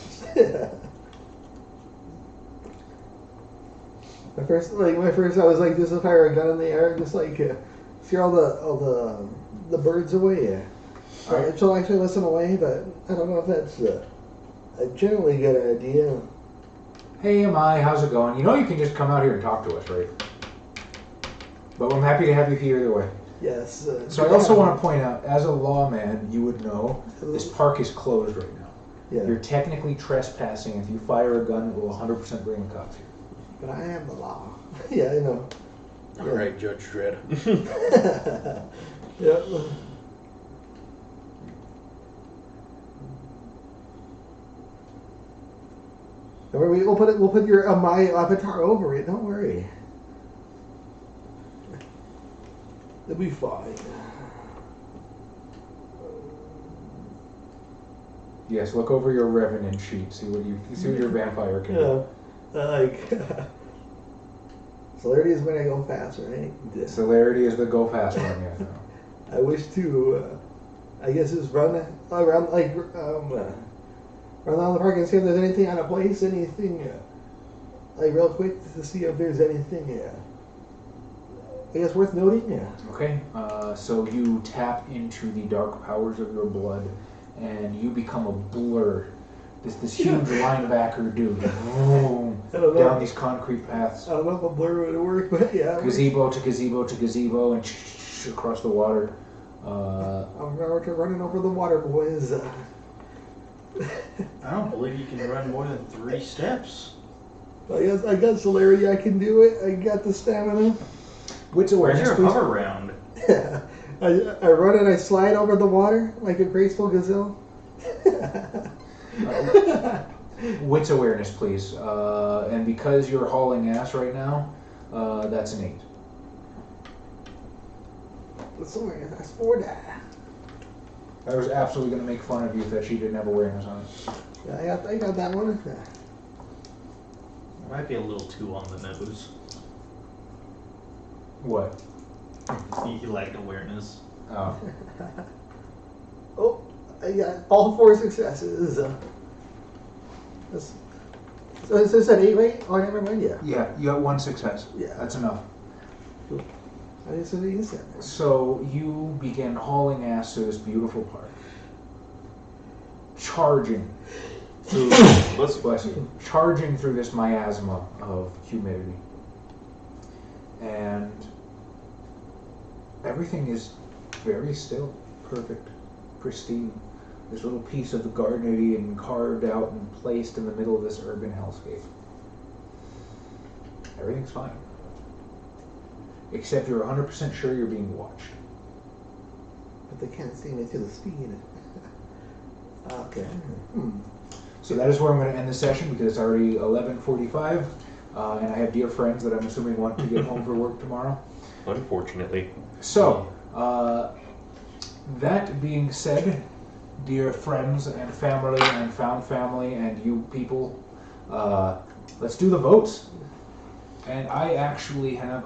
At first, I was like, just fire a gun in the air, just like scare all the birds away. She'll actually listen away, but I don't know if that's a generally good idea. Hey, how's it going? You know you can just come out here and talk to us, right? But I'm happy to have you here either way. Yes. So I also want to point out, as a lawman, you would know this park is closed right now. Yeah. You're technically trespassing. If you fire a gun, it will 100% bring the cops here. But I am the law. Yeah, I know. All right, Judge Dredd. Yep. We'll put your my avatar over it. Don't worry. It'll be fine. Yes, look over your revenant sheet. See what your vampire can do. Celerity is when I go fast, right? Celerity is the go fast one, yeah. I wish to, I guess, just run around run around the park and see if there's anything out of place, anything, real quick to see if there's anything, I guess worth noting. Yeah. Okay, so you tap into the dark powers of your blood, and you become a blur. This huge linebacker dude, boom, down these concrete paths. I don't know if a blur would work, but yeah. Gazebo to gazebo to gazebo, and across the water. I'm running over the water, boys. I don't believe you can run more than 3 steps. I got celerity. I can do it. I got the stamina. What's awareness, Where's your please? hover round? Yeah. I run and I slide over the water like a graceful gazelle. Wits awareness, please. And because you're hauling ass right now, that's an 8. What's awareness? That's 4 die. I was absolutely going to make fun of you that she didn't have awareness on it. Yeah, I got that one. Might be a little too on the nose. What? He lacked awareness. Oh. Oh, I got all 4 successes. So it says an 8, right? Oh, never mind. Yeah. Yeah, you got 1 success. Yeah. That's enough. I just said it. So you begin hauling ass to this beautiful park. Charging through, bless you, charging through this miasma of humidity. And everything is very still, perfect, pristine. This little piece of the Garden of Eden carved out and placed in the middle of this urban hellscape. Everything's fine. Except you're 100% sure you're being watched. But they can't see me to the speed. Okay. So that is where I'm going to end the session because it's already 11:45, and I have dear friends that I'm assuming want to get home for work tomorrow. Unfortunately. So, that being said, dear friends and family and found family and you people, let's do the votes. And I actually have,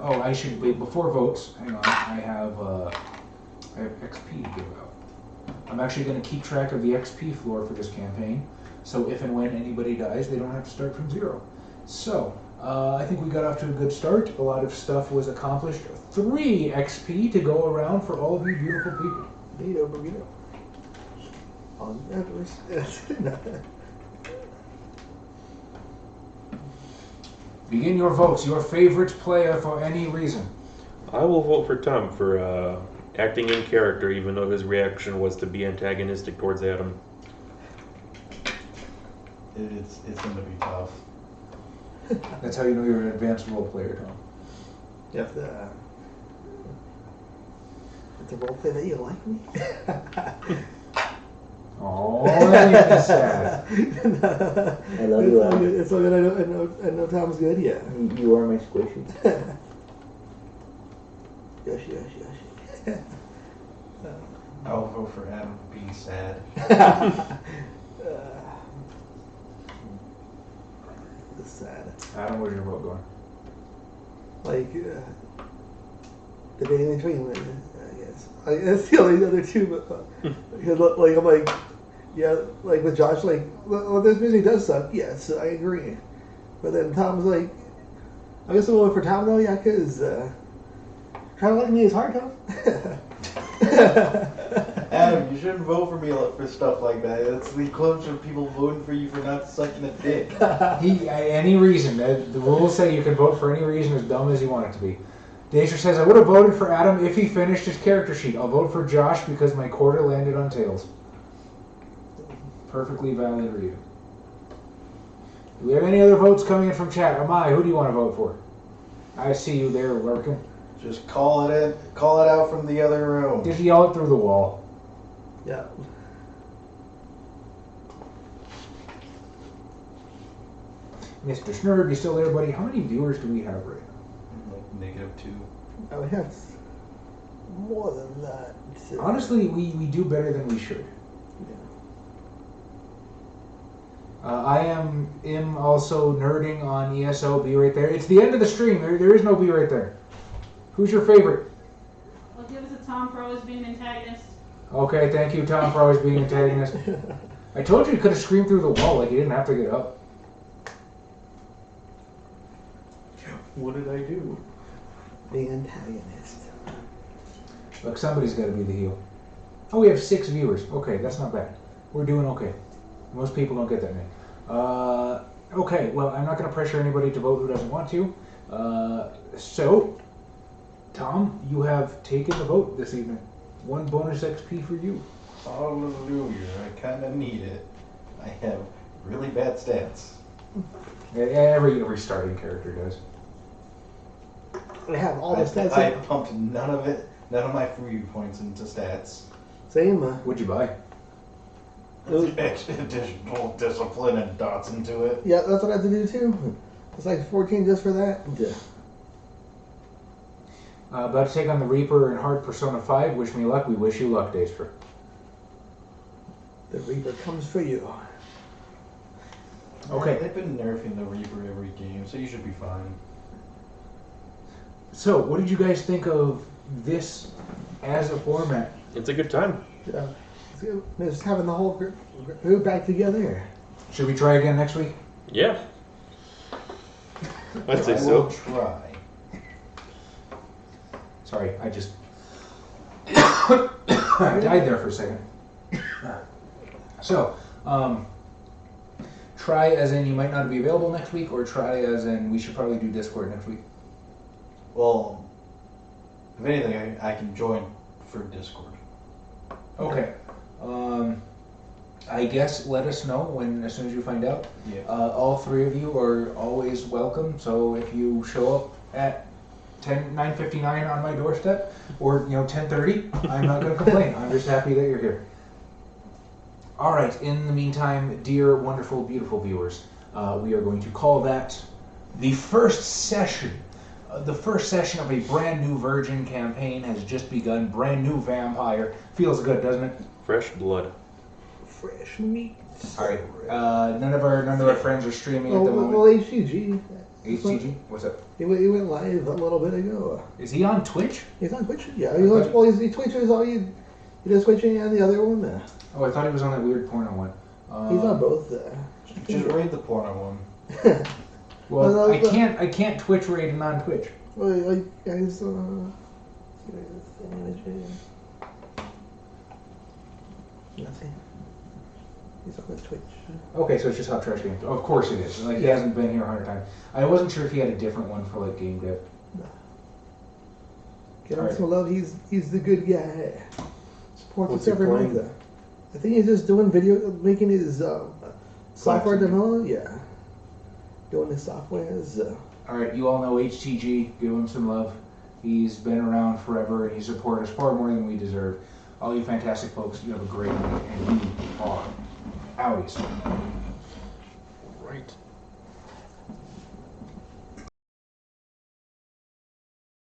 before votes, hang on, I have XP to give out. I'm actually going to keep track of the XP floor for this campaign, so if and when anybody dies, they don't have to start from 0. So, I think we got off to a good start. A lot of stuff was accomplished. 3 XP to go around for all of you beautiful people. Burrito. On that. Begin your votes. Your favorite player for any reason. I will vote for Tom for acting in character, even though his reaction was to be antagonistic towards Adam. It's going to be tough. That's how you know you're an advanced role player, Tom. You have to. It's a role play that you like me. Oh, that makes me sad. I love you, Adam. It's all good. I know Tom's good. Yeah. You are my squishy. Yes. I'll vote for Adam for being sad. It's sad. Adam, where's your vote going? Like, the day in between, I guess. That's the only other two, but because, like, I'm like, yeah, like with Josh, like, well, this music does suck. Yes, I agree. But then Tom's like, I guess I'm going for Tom though, yeah, because trying to like me is hard, Tom. Adam, you shouldn't vote for me for stuff like that. It's the equivalent of people voting for you for not sucking a dick. Any reason. The rules say you can vote for any reason as dumb as you want it to be. Daisher says, I would have voted for Adam if he finished his character sheet. I'll vote for Josh because my quarter landed on tails. Perfectly valid reason. Do we have any other votes coming in from chat? Amai, who do you want to vote for? I see you there lurking. Just call it out from the other room. Just yell it through the wall. Yeah. Mr. Snurd, you still there, buddy? How many viewers do we have right now? Like -2. I would have more than that. Honestly, we do better than we should. I am also nerding on ESO. Be right there. It's the end of the stream. There is no be right there. Who's your favorite? I'll give us a Tom for always being antagonist. Okay, thank you, Tom, for always being antagonist. I told you could have screamed through the wall. Like, you didn't have to get up. What did I do? The antagonist. Look, somebody's got to be the heel. Oh, we have 6 viewers. Okay, that's not bad. We're doing okay. Most people don't get that many. Okay, well, I'm not going to pressure anybody to vote who doesn't want to. So, Tom, you have taken the vote this evening. 1 bonus XP for you. Hallelujah, I kind of need it. I have really bad stats. Every starting character does. I have all the stats. I pumped none of my free points into stats. Same. What'd you buy? Additional discipline and dots into it. Yeah, that's what I have to do too. It's like 14 just for that. Yeah. About to take on the Reaper in Hard Persona 5. Wish me luck. We wish you luck, Daystra. The Reaper comes for you. Okay. They've been nerfing the Reaper every game, so you should be fine. So, what did you guys think of this as a format? It's a good time. Yeah. Just having the whole group back together. Should we try again next week? Yeah. I'd say I so. will try. Sorry, I just I died there for a second. So, try as in you might not be available next week, or try as in we should probably do Discord next week. Well, if anything, I can join for Discord. Okay. I guess let us know as soon as you find out. Yeah. All 3 of you are always welcome. So if you show up at 9:59 on my doorstep, or 10:30, I'm not going to complain. I'm just happy that you're here. All right. In the meantime, dear, wonderful, beautiful viewers, we are going to call that the first session. The first session of a brand new Virgin campaign has just begun. Brand new vampire. Feels good, doesn't it? Fresh blood. Fresh meat. All right. None of our friends are streaming at the moment. Well, HCG. HCG? What's up? He went live a little bit ago. Is he on Twitch? He's on Twitch. Yeah. He Twitches all you. He does Twitching and the other one. Oh, I thought he was on that weird porno one. He's on both. Just read the porno one. Well, I can't Twitch raid him on Twitch. Well, like guys. Nothing. He's on the Twitch. Okay, so it's just Hottrashgamin. Of course it is. Like, he hasn't been here 100 times. I wasn't sure if he had a different one for, like, game dev. No. Get him some love. He's the good guy. Supports us every month. I think he's just doing making his software demo. Yeah. Doing his softwares. Alright, you all know HTG. Give him some love. He's been around forever, and he supports us far more than we deserve. All you fantastic folks, you have a great night, and you are outies. Right.